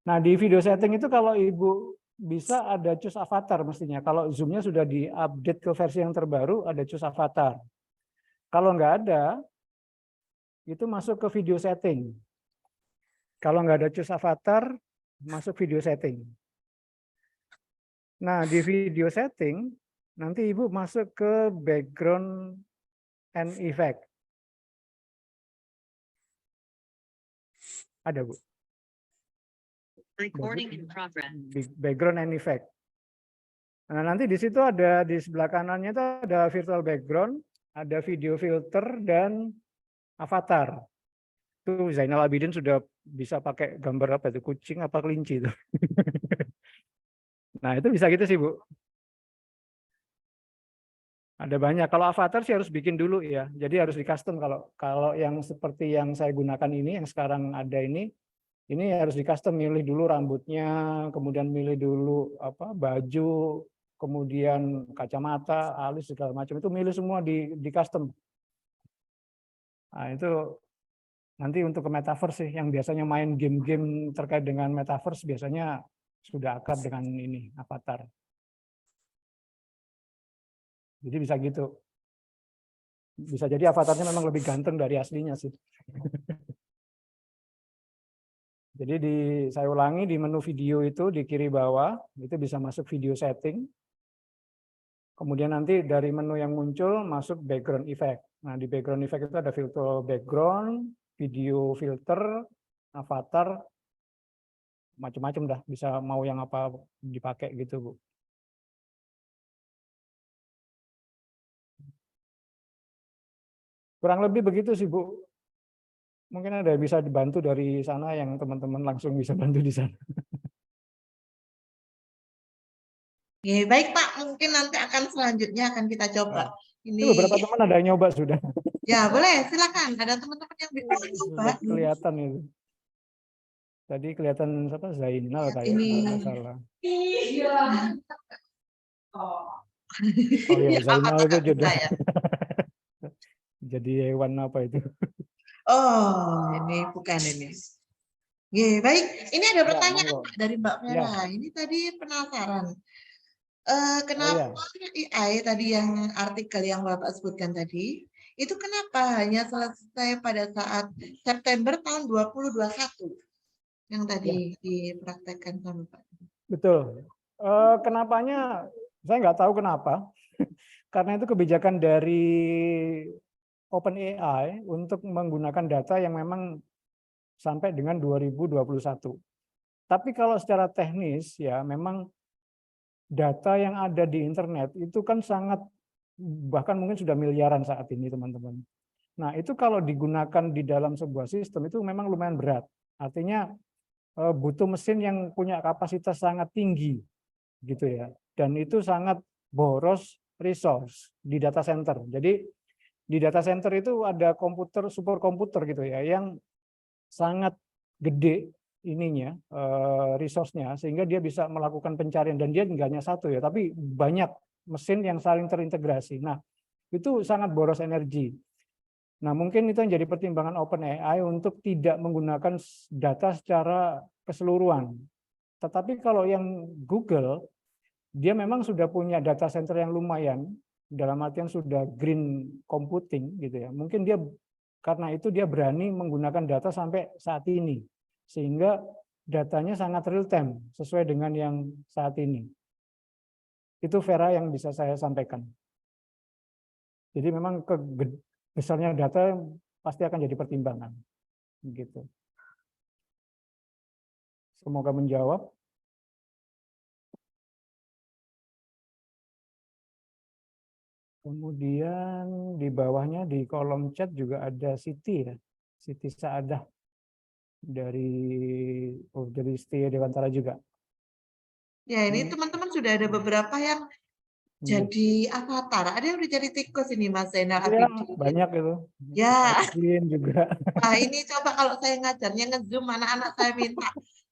Nah, di video setting itu kalau Ibu bisa ada choose avatar mestinya. Kalau Zoom-nya sudah di-update ke versi yang terbaru, ada choose avatar. Kalau nggak ada, itu masuk ke video setting. Kalau nggak ada choose avatar, masuk video setting. Nah, di video setting, nanti Ibu masuk ke background and effect. Ada, Bu. Recording in progress. Background and effect. Nah, nanti di situ ada di sebelah kanannya itu ada virtual background, ada video filter dan avatar. Itu Zainal Abidin sudah bisa pakai gambar apa itu, kucing apa kelinci itu. Nah, itu bisa gitu sih, Bu. Ada banyak. Kalau avatar sih harus bikin dulu ya. Jadi harus di custom kalau yang seperti yang saya gunakan ini yang sekarang ada ini harus di custom, milih dulu rambutnya, kemudian milih dulu apa baju, kemudian kacamata, alis segala macam itu milih semua di custom. Nah, itu nanti untuk ke metaverse sih, yang biasanya main game-game terkait dengan metaverse biasanya sudah akrab dengan ini avatar. Jadi bisa gitu. Bisa jadi avatarnya memang lebih ganteng dari aslinya sih. Jadi saya ulangi, di menu video itu di kiri bawah itu bisa masuk video setting. Kemudian nanti dari menu yang muncul masuk background effect. Nah, di background effect itu ada filter background, video filter, avatar, macam-macam dah, bisa mau yang apa dipakai gitu, Bu. Kurang lebih begitu sih Bu. Mungkin ada yang bisa dibantu dari sana yang teman-teman langsung bisa bantu di sana. Ya, baik Pak, mungkin nanti akan selanjutnya akan kita coba. Ini Ini beberapa teman ada yang nyoba sudah. ya boleh, silakan. Ada teman-teman yang bisa coba. Sudah kelihatan itu. Tadi kelihatan siapa Zainal Lihat kayak ini. kalau nggak salah. Oh, Oh ya Zainal apa itu tak bisa jodoh. ya? Jadi hewan apa itu? Oh, ini bukan ini. Ya, baik. Ini ada Ya, pertanyaan monggo. Pak, dari Mbak Ya. Vera. Ini tadi penasaran. Oh Kenapa ya. AI tadi yang artikel yang Bapak sebutkan tadi, itu kenapa hanya selesai pada saat September tahun 2021 yang Ya. tadi dipraktekkan sama Pak? Betul. Kenapanya saya nggak tahu kenapa. Karena itu kebijakan dari OpenAI untuk menggunakan data yang memang sampai dengan 2021. Tapi kalau secara teknis ya memang data yang ada di internet itu kan sangat bahkan mungkin sudah miliaran saat ini teman-teman. Nah itu kalau digunakan di dalam sebuah sistem itu memang lumayan berat. Artinya butuh mesin yang punya kapasitas sangat tinggi gitu ya. Dan itu sangat boros resource di data center. Jadi di data center itu ada komputer superkomputer gitu ya yang sangat gede ininya resource-nya sehingga dia bisa melakukan pencarian dan dia nggak hanya satu ya tapi banyak mesin yang saling terintegrasi. Nah, itu sangat boros energi. Nah, mungkin itu yang jadi pertimbangan OpenAI untuk tidak menggunakan data secara keseluruhan. Tetapi kalau yang Google dia memang sudah punya data center yang lumayan dalam artian sudah green computing gitu ya. Mungkin dia karena itu dia berani menggunakan data sampai saat ini sehingga datanya sangat real time sesuai dengan yang saat ini. Itu Vera yang bisa saya sampaikan. Jadi memang besarnya data pasti akan jadi pertimbangan gitu. Semoga menjawab. Kemudian di bawahnya di kolom chat juga ada Siti ya. Siti Saadah dari Setia Dewantara juga. Ya, ini teman-teman sudah ada beberapa yang jadi avatar. Ada yang udah jadi tikus ini Mas Zainal Iya, Abidin. banyak itu. Ya, Edwin juga. nah ini coba kalau saya ngajarnya nge-zoom anak-anak saya minta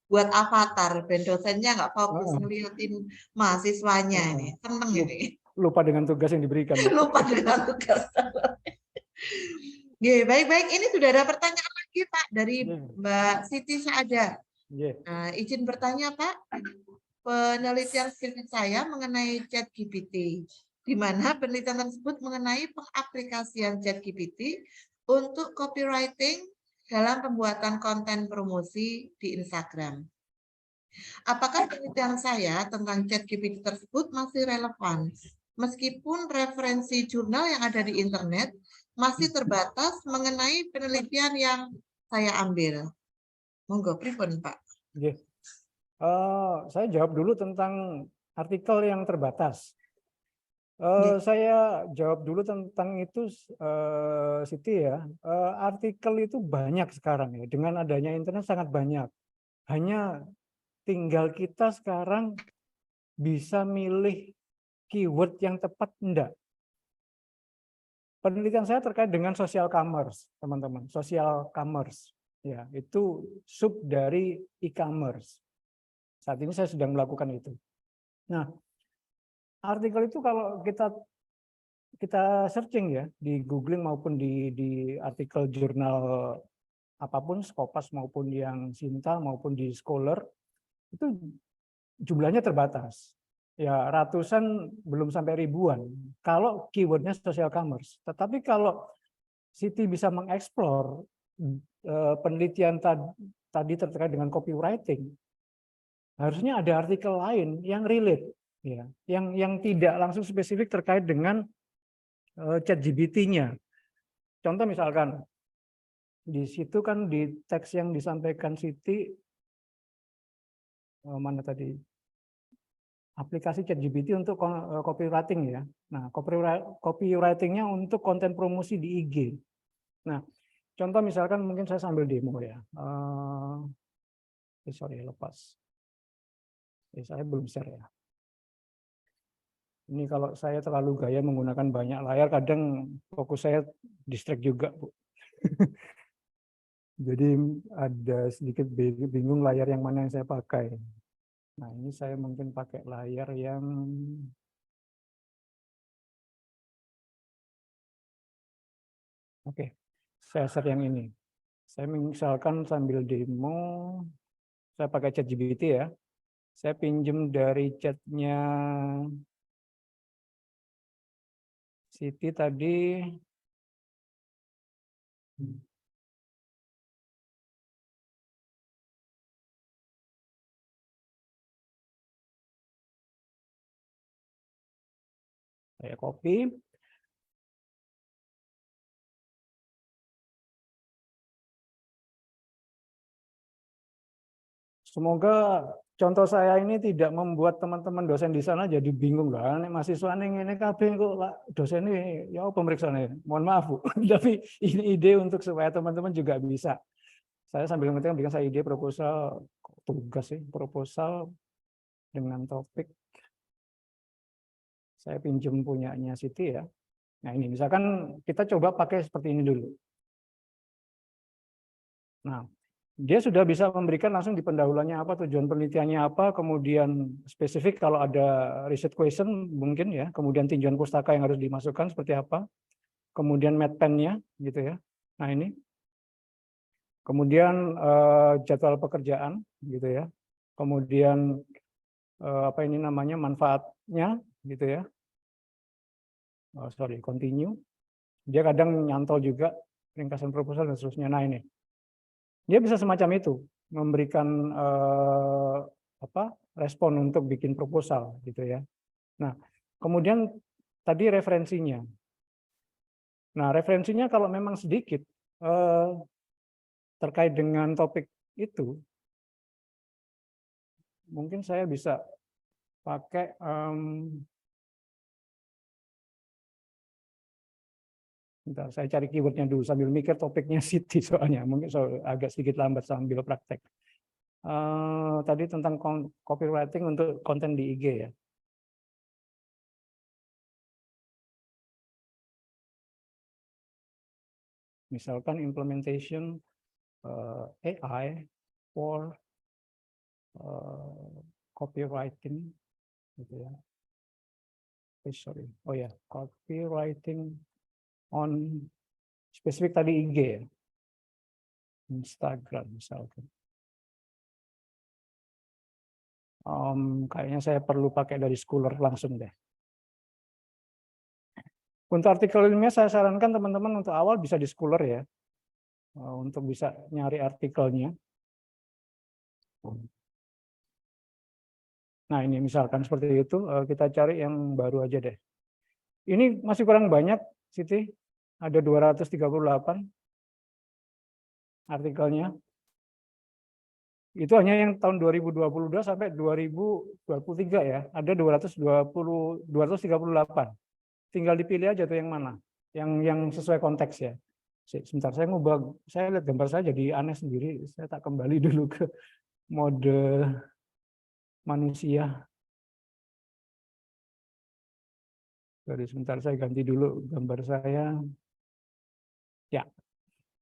buat avatar, ben dosennya nggak fokus ngeliatin mahasiswanya ini. Seneng ini. Lupa dengan tugas yang diberikan. Lupa dengan tugas. Baik-baik. Ini sudah ada pertanyaan lagi Pak dari Mbak Siti Saada. Nah, izin bertanya Pak, penelitian skripsi saya mengenai ChatGPT, di mana penelitian tersebut mengenai pengaplikasian ChatGPT untuk copywriting dalam pembuatan konten promosi di Instagram. Apakah penelitian saya tentang ChatGPT tersebut masih relevan? Meskipun referensi jurnal yang ada di internet masih terbatas mengenai penelitian yang saya ambil. Monggo, pripun Pak? Saya jawab dulu tentang artikel yang terbatas. Saya jawab dulu tentang itu, Siti ya. Artikel itu banyak sekarang ya. Dengan adanya internet sangat banyak. Hanya tinggal kita sekarang bisa milih keyword yang tepat enggak. Penelitian saya terkait dengan social commerce, teman-teman. Social commerce, ya itu sub dari e-commerce. Saat ini saya sedang melakukan itu. Nah, artikel itu kalau kita searching ya di googling maupun di artikel jurnal apapun, Scopus maupun yang Sinta maupun di Scholar, itu jumlahnya terbatas. Ya ratusan belum sampai ribuan kalau keywordnya social commerce. Tetapi kalau Siti bisa mengeksplor penelitian tadi terkait dengan copywriting, harusnya ada artikel lain yang relate, ya, yang tidak langsung spesifik terkait dengan ChatGPT-nya. Contoh misalkan di situ kan di teks yang disampaikan Siti mana tadi? Aplikasi ChatGPT untuk copywriting ya. Nah, copywriting-nya untuk konten promosi di IG. Nah, contoh misalkan mungkin saya sambil demo ya. Sorry, lepas. Saya belum share ya. Ini kalau saya terlalu gaya menggunakan banyak layar, kadang fokus saya distract juga, Bu. Jadi ada sedikit bingung layar yang mana yang saya pakai. Nah, ini saya mungkin pakai layar yang oke, saya share yang ini. Saya misalkan sambil demo, saya pakai ChatGPT ya. Saya pinjem dari chatnya Siti tadi. Saya copy. Semoga contoh saya ini tidak membuat teman-teman dosen di sana jadi bingung lah. Nek mahasiswa ini kabeh kok dosen ini ya pemeriksaannya. Mohon maaf Bu, tapi ini ide untuk supaya teman-teman juga bisa. Saya sambil ngetik bikin saya ide proposal tugas sih, proposal dengan topik. Saya pinjam punyanya Siti ya. Nah ini misalkan kita coba pakai seperti ini dulu. Nah, dia sudah bisa memberikan langsung di pendahuluannya apa, tujuan penelitiannya apa, kemudian spesifik kalau ada riset question mungkin ya, kemudian tinjauan pustaka yang harus dimasukkan seperti apa, kemudian matpen-nya gitu ya. Nah ini, kemudian jadwal pekerjaan gitu ya, kemudian apa ini namanya manfaatnya gitu ya. Sorry, continue. Dia kadang nyantol juga ringkasan proposal dan seterusnya. Nah ini. Dia bisa semacam itu, memberikan respon untuk bikin proposal gitu ya. Nah, kemudian tadi referensinya. Nah, referensinya kalau memang sedikit terkait dengan topik itu, mungkin saya bisa pakai bentar, saya cari keywordnya dulu sambil mikir topiknya Siti soalnya mungkin agak sedikit lambat sambil praktek. Tadi tentang copywriting untuk konten di IG ya. Misalkan implementation AI for copywriting, gitu ya. Sorry, oh ya, copywriting on spesifik tadi IG ya, Instagram misalkan. Kayaknya saya perlu pakai dari Scholar langsung deh. Untuk artikel ilmiah saya sarankan teman-teman untuk awal bisa di Scholar ya, untuk bisa nyari artikelnya. Nah ini misalkan seperti itu, kita cari yang baru aja deh. Ini masih kurang banyak, Siti, ada 238 artikelnya. Itu hanya yang tahun 2022 sampai 2023 ya, ada 238. Tinggal dipilih aja tuh yang mana, yang sesuai konteks ya. Sebentar, saya ngubah, saya lihat gambar saya jadi aneh sendiri, saya tak kembali dulu ke mode manusia. Jadi sebentar saya ganti dulu gambar saya. Ya,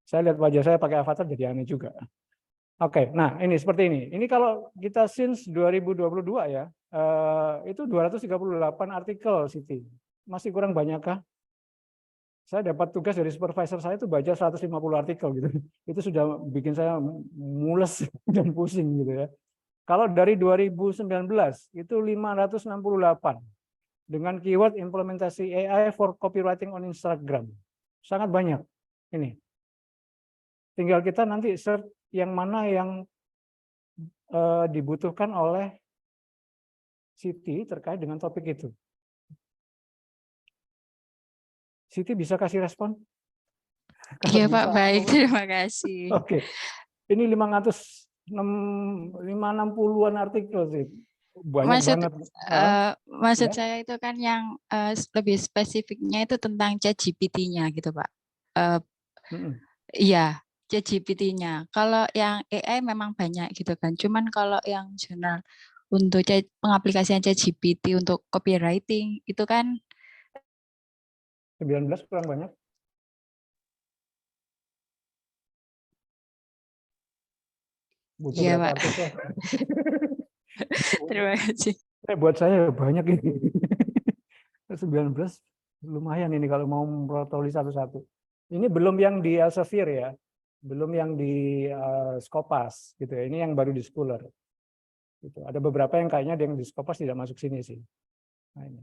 saya lihat wajah saya pakai avatar jadi aneh juga. Oke, nah ini seperti ini. Ini kalau kita since 2022 ya, itu 238 artikel Siti. Masih kurang banyakkah? Saya dapat tugas dari supervisor saya itu baca 150 artikel gitu. Itu sudah bikin saya mules dan pusing gitu ya. Kalau dari 2019 itu 568 dengan keyword implementasi AI for copywriting on Instagram. Sangat banyak. Ini. Tinggal kita nanti search yang mana yang dibutuhkan oleh Siti terkait dengan topik itu. Siti bisa kasih respon? Iya Pak, baik. Terima kasih. Oke. Ini 560-an artikel sih. Banyak banget. Maksud ya? saya itu kan yang lebih spesifiknya itu tentang ChatGPT-nya gitu Pak. Iya, ChatGPT-nya. Kalau yang AI memang banyak gitu kan. Cuman kalau yang jurnal untuk pengaplikasian ChatGPT untuk copywriting itu kan 19 kurang banyak. Butuh iya, berapa Pak. artikel? Terima kasih. Buat saya banyak ini. 19 lumayan ini kalau mau tulis satu-satu. Ini belum yang di Elsevier ya, belum yang di Scopus gitu ya. Ini yang baru di Scholar. Gitu. Ada beberapa yang kayaknya yang di Scopus tidak masuk sini sih. Nah, ini.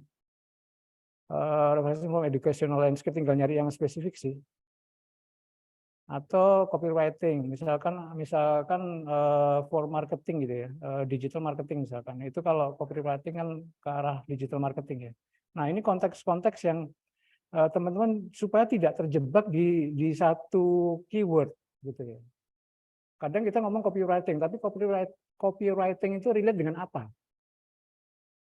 Referensi from educational landscape tinggal nyari yang spesifik sih. Atau copywriting, misalkan for marketing gitu ya, digital marketing misalkan. Itu kalau copywriting kan ke arah digital marketing ya. Nah, ini konteks-konteks yang teman-teman supaya tidak terjebak di satu keyword gitu ya. Kadang kita ngomong copywriting, tapi copywriting itu relate dengan apa?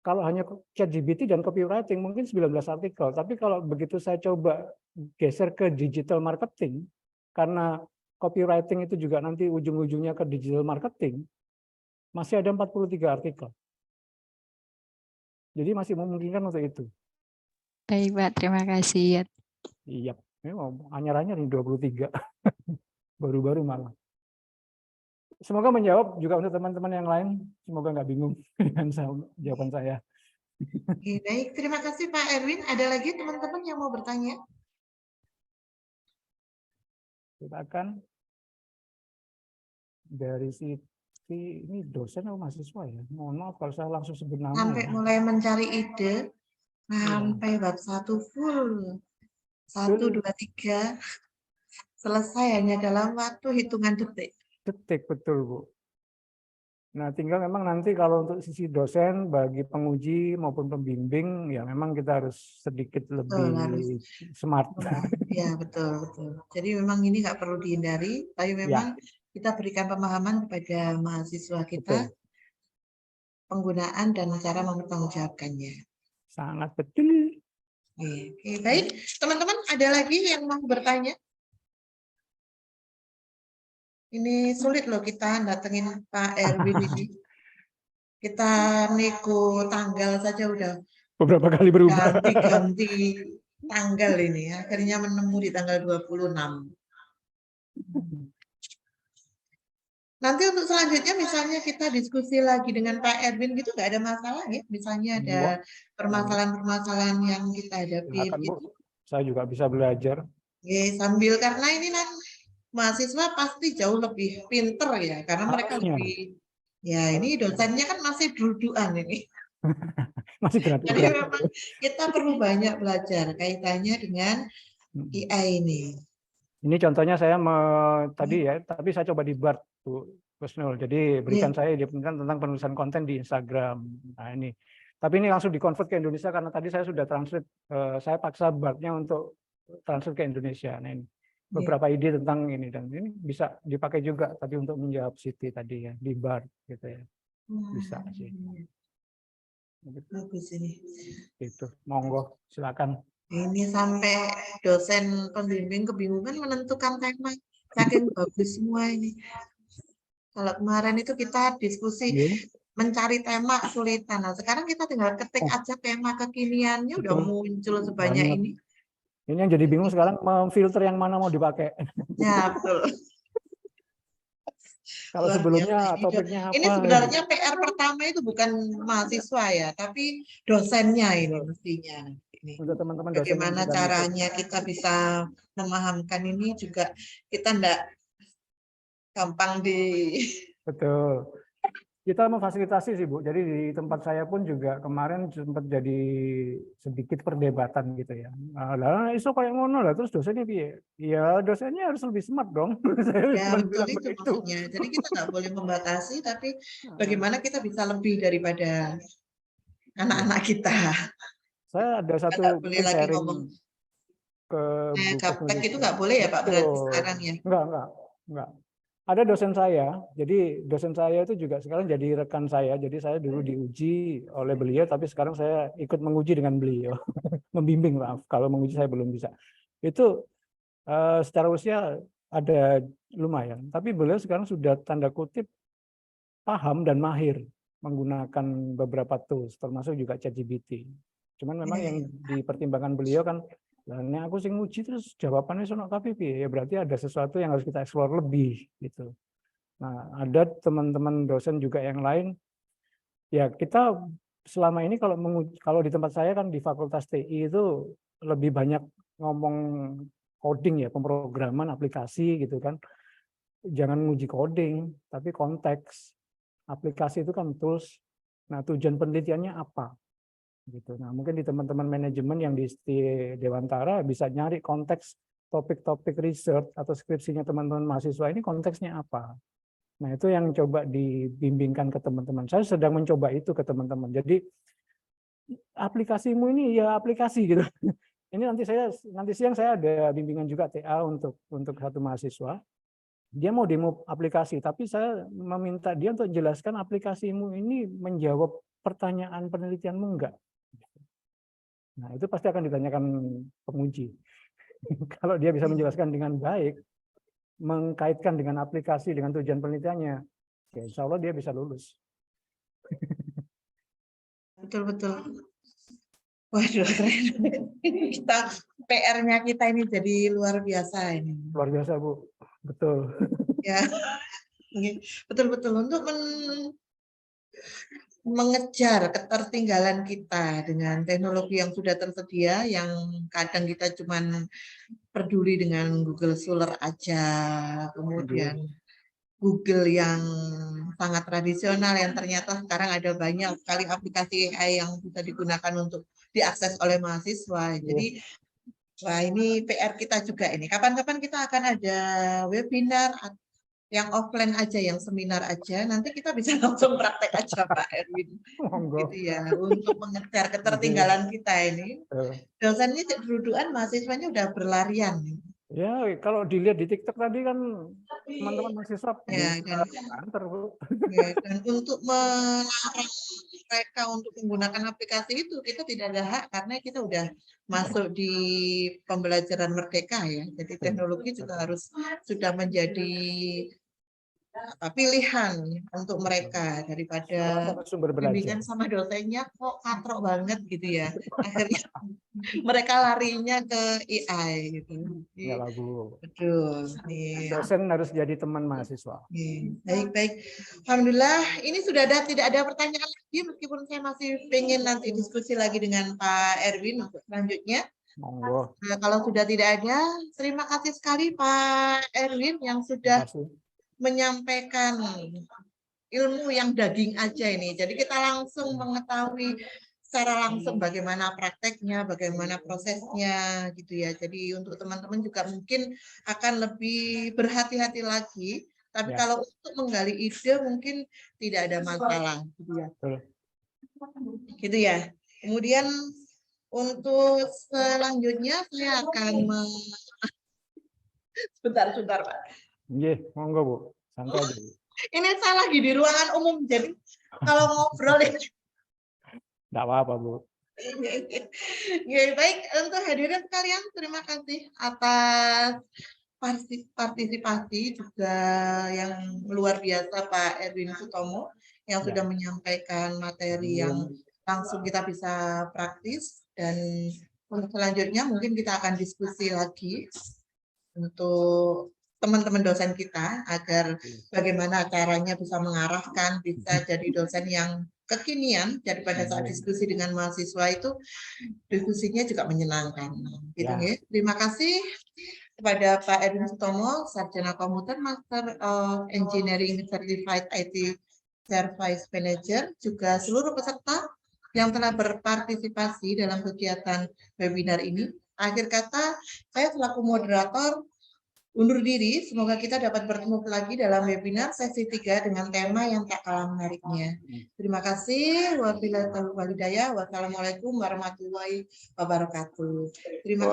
Kalau hanya ChatGPT dan copywriting mungkin 19 artikel, tapi kalau begitu saya coba geser ke digital marketing, karena copywriting itu juga nanti ujung-ujungnya ke digital marketing, masih ada 43 artikel. Jadi masih memungkinkan untuk itu. Baik, Pak. Terima kasih. Iya, memang anyar-anyar nih 23. Baru-baru malah. Semoga menjawab juga untuk teman-teman yang lain. Semoga nggak bingung dengan jawaban saya. Oke, baik, terima kasih Pak Erwin. Ada lagi teman-teman yang mau bertanya? Silakan. Dari sisi ini dosen atau mahasiswa ya? Mohon maaf kalau saya langsung sebut nama. Sampai Ya. mulai mencari ide, sampai bab 1 full. 1, 2, 3, selesai hanya dalam waktu hitungan detik. Detik, betul Bu. Nah, tinggal memang nanti kalau untuk sisi dosen, bagi penguji maupun pembimbing, ya memang kita harus sedikit lebih smart. Ya, betul, betul. Jadi memang ini nggak perlu dihindari, tapi memang kita berikan pemahaman kepada mahasiswa kita, penggunaan dan cara mempertanggungjawabkannya. Sangat betul. Oke, baik. Teman-teman, ada lagi yang mau bertanya? Ini sulit loh kita datengin Pak Erwin ini. Kita nego tanggal saja udah beberapa kali berubah. ganti-ganti tanggal ini. Akhirnya menemu di tanggal 26. Nanti untuk selanjutnya misalnya kita diskusi lagi dengan Pak Erwin gitu nggak ada masalah ya. Misalnya ada permasalahan-permasalahan yang kita hadapi. Gitu. Saya juga bisa belajar. Ya, sambil karena ini mahasiswa pasti jauh lebih pinter ya. Karena mereka lebih, ya ini dosennya kan masih dudukan ini. Masih Jadi memang kita perlu banyak belajar kaitannya dengan AI ini. Ini contohnya saya tadi ya, tapi saya coba di BART, Bu Kusnul. Jadi berikan saya tentang penulisan konten di Instagram. Nah ini, tapi ini langsung dikonvert ke Indonesia karena tadi saya sudah translate. Saya paksa BART-nya untuk translate ke Indonesia. Nah ini beberapa ide tentang ini dan ini bisa dipakai juga tadi untuk menjawab Siti tadi ya di BART gitu ya. Bisa sih. Bagus ini. Itu, monggo, silakan. Ini sampai dosen pembimbing kebingungan menentukan tema, saking bagus semua ini. Kalau kemarin itu kita diskusi mencari tema kesulitan. Nah, sekarang kita tinggal ketik aja tema kekiniannya udah muncul sebanyak ini. Ini yang jadi bingung sekarang memfilter yang mana mau dipakai. Ya, betul. Kalau sebelumnya topiknya apa? Ini sebenarnya PR pertama itu bukan mahasiswa ya, tapi dosennya ini mestinya. Ini. Untuk teman-teman Bagaimana caranya kita bisa memahamkan ini juga kita enggak gampang Betul. Kita memfasilitasi sih Bu. Jadi di tempat saya pun juga kemarin sempat jadi sedikit perdebatan gitu ya. Lah iso kayak ngono lah terus dosennya piye? Ya dosennya harus lebih smart dong. Ya betul itu maksudnya. Jadi kita nggak boleh membatasi, tapi bagaimana kita bisa lebih daripada anak-anak kita. Saya ada satu boleh lagi ngomong ke gaptek itu nggak boleh ya Pak berarti sekarang ya? Enggak. Ada dosen saya, jadi dosen saya itu juga sekarang jadi rekan saya. Jadi saya dulu diuji oleh beliau, tapi sekarang saya ikut menguji dengan beliau, membimbing maaf. Kalau menguji saya belum bisa. Itu Secara usia ada lumayan, tapi beliau sekarang sudah tanda kutip paham dan mahir menggunakan beberapa tools, termasuk juga ChatGPT. Cuman memang yang dipertimbangkan beliau kan, ini aku sing nguji terus jawabannya sono KPP, ya berarti ada sesuatu yang harus kita eksplor lebih gitu. Nah, ada teman-teman dosen juga yang lain, ya kita selama ini kalau di tempat saya kan di Fakultas TI itu lebih banyak ngomong coding ya, pemrograman aplikasi gitu kan. Jangan nguji coding, tapi konteks. Aplikasi itu kan tools. Nah, tujuan penelitiannya apa? Gitu. Nah, mungkin di teman-teman manajemen yang di Dewantara bisa nyari konteks topik-topik research atau skripsinya teman-teman mahasiswa ini konteksnya apa. Nah, itu yang coba dibimbingkan ke teman-teman. Saya sedang mencoba itu ke teman-teman. Jadi aplikasimu ini ya aplikasi gitu. Ini nanti siang saya ada bimbingan juga TA untuk satu mahasiswa. Dia mau demo aplikasi, tapi saya meminta dia untuk jelaskan aplikasimu ini menjawab pertanyaan penelitianmu enggak. Nah, itu pasti akan ditanyakan penguji. Kalau dia bisa menjelaskan dengan baik, mengkaitkan dengan aplikasi, dengan tujuan penelitiannya, ya insya Allah dia bisa lulus. Betul-betul. Waduh, keren. PR-nya kita ini jadi luar biasa ini. Luar biasa, Bu. Betul. Ya, betul-betul untuk mengejar ketertinggalan kita dengan teknologi yang sudah tersedia, yang kadang kita cuman peduli dengan Google Scholar aja, kemudian Google yang sangat tradisional yang ternyata sekarang ada banyak sekali aplikasi AI yang bisa digunakan untuk diakses oleh mahasiswa. Jadi wah, ini PR kita juga ini. Kapan-kapan kita akan ada webinar yang offline aja, yang seminar aja. Nanti kita bisa langsung praktek aja, Pak Erwin. Gitu ya, untuk mengejar ketertinggalan kita ini. Dosen ini dudukan mahasiswanya udah berlarian. Ya, kalau dilihat di TikTok tadi kan teman-teman mahasiswa Ya, dan untuk melarang mereka untuk menggunakan aplikasi itu kita tidak ada hak karena kita udah masuk di pembelajaran merdeka ya. Jadi teknologi juga harus sudah menjadi pilihan untuk mereka daripada bimbingan sama dosennya kok katrok banget gitu ya. Akhirnya mereka larinya ke AI gitu. Ya lah, Bu. Betul. Dosen harus jadi teman mahasiswa. Baik. Alhamdulillah, ini sudah tidak ada pertanyaan lagi meskipun saya masih pengen nanti diskusi lagi dengan Pak Erwin untuk selanjutnya. Monggo. Nah, kalau sudah tidak ada, terima kasih sekali Pak Erwin yang sudah menyampaikan ilmu yang daging aja ini. Jadi kita langsung mengetahui secara langsung bagaimana prakteknya, bagaimana prosesnya gitu ya. Jadi untuk teman-teman juga mungkin akan lebih berhati-hati lagi. Tapi kalau untuk menggali ide mungkin tidak ada masalah gitu ya. Gitu ya. Kemudian untuk selanjutnya saya akan sebentar Pak. Iya, monggo Bu. Santai aja, Bu. Ini saya lagi di ruangan umum, jadi kalau ngobrol ini. Enggak apa-apa, Bu. Ya, baik, untuk hadirin sekalian, terima kasih atas partisipasi juga yang luar biasa Pak Erwin Sutomo yang sudah menyampaikan materi yang langsung kita bisa praktis, dan untuk selanjutnya mungkin kita akan diskusi lagi untuk teman-teman dosen kita agar bagaimana caranya bisa mengarahkan, bisa jadi dosen yang kekinian. Jadi pada saat diskusi dengan mahasiswa itu diskusinya juga menyenangkan. Gitu ya. Terima kasih kepada Pak Erwin Sutomo, Sarjana Komputer, Master of Engineering Certified IT Service Manager, juga seluruh peserta yang telah berpartisipasi dalam kegiatan webinar ini. Akhir kata, saya selaku moderator undur diri, semoga kita dapat bertemu lagi dalam webinar sesi 3 dengan tema yang tak kalah menariknya. Terima kasih. Wassalamualaikum warahmatullahi wabarakatuh. Terima kasih.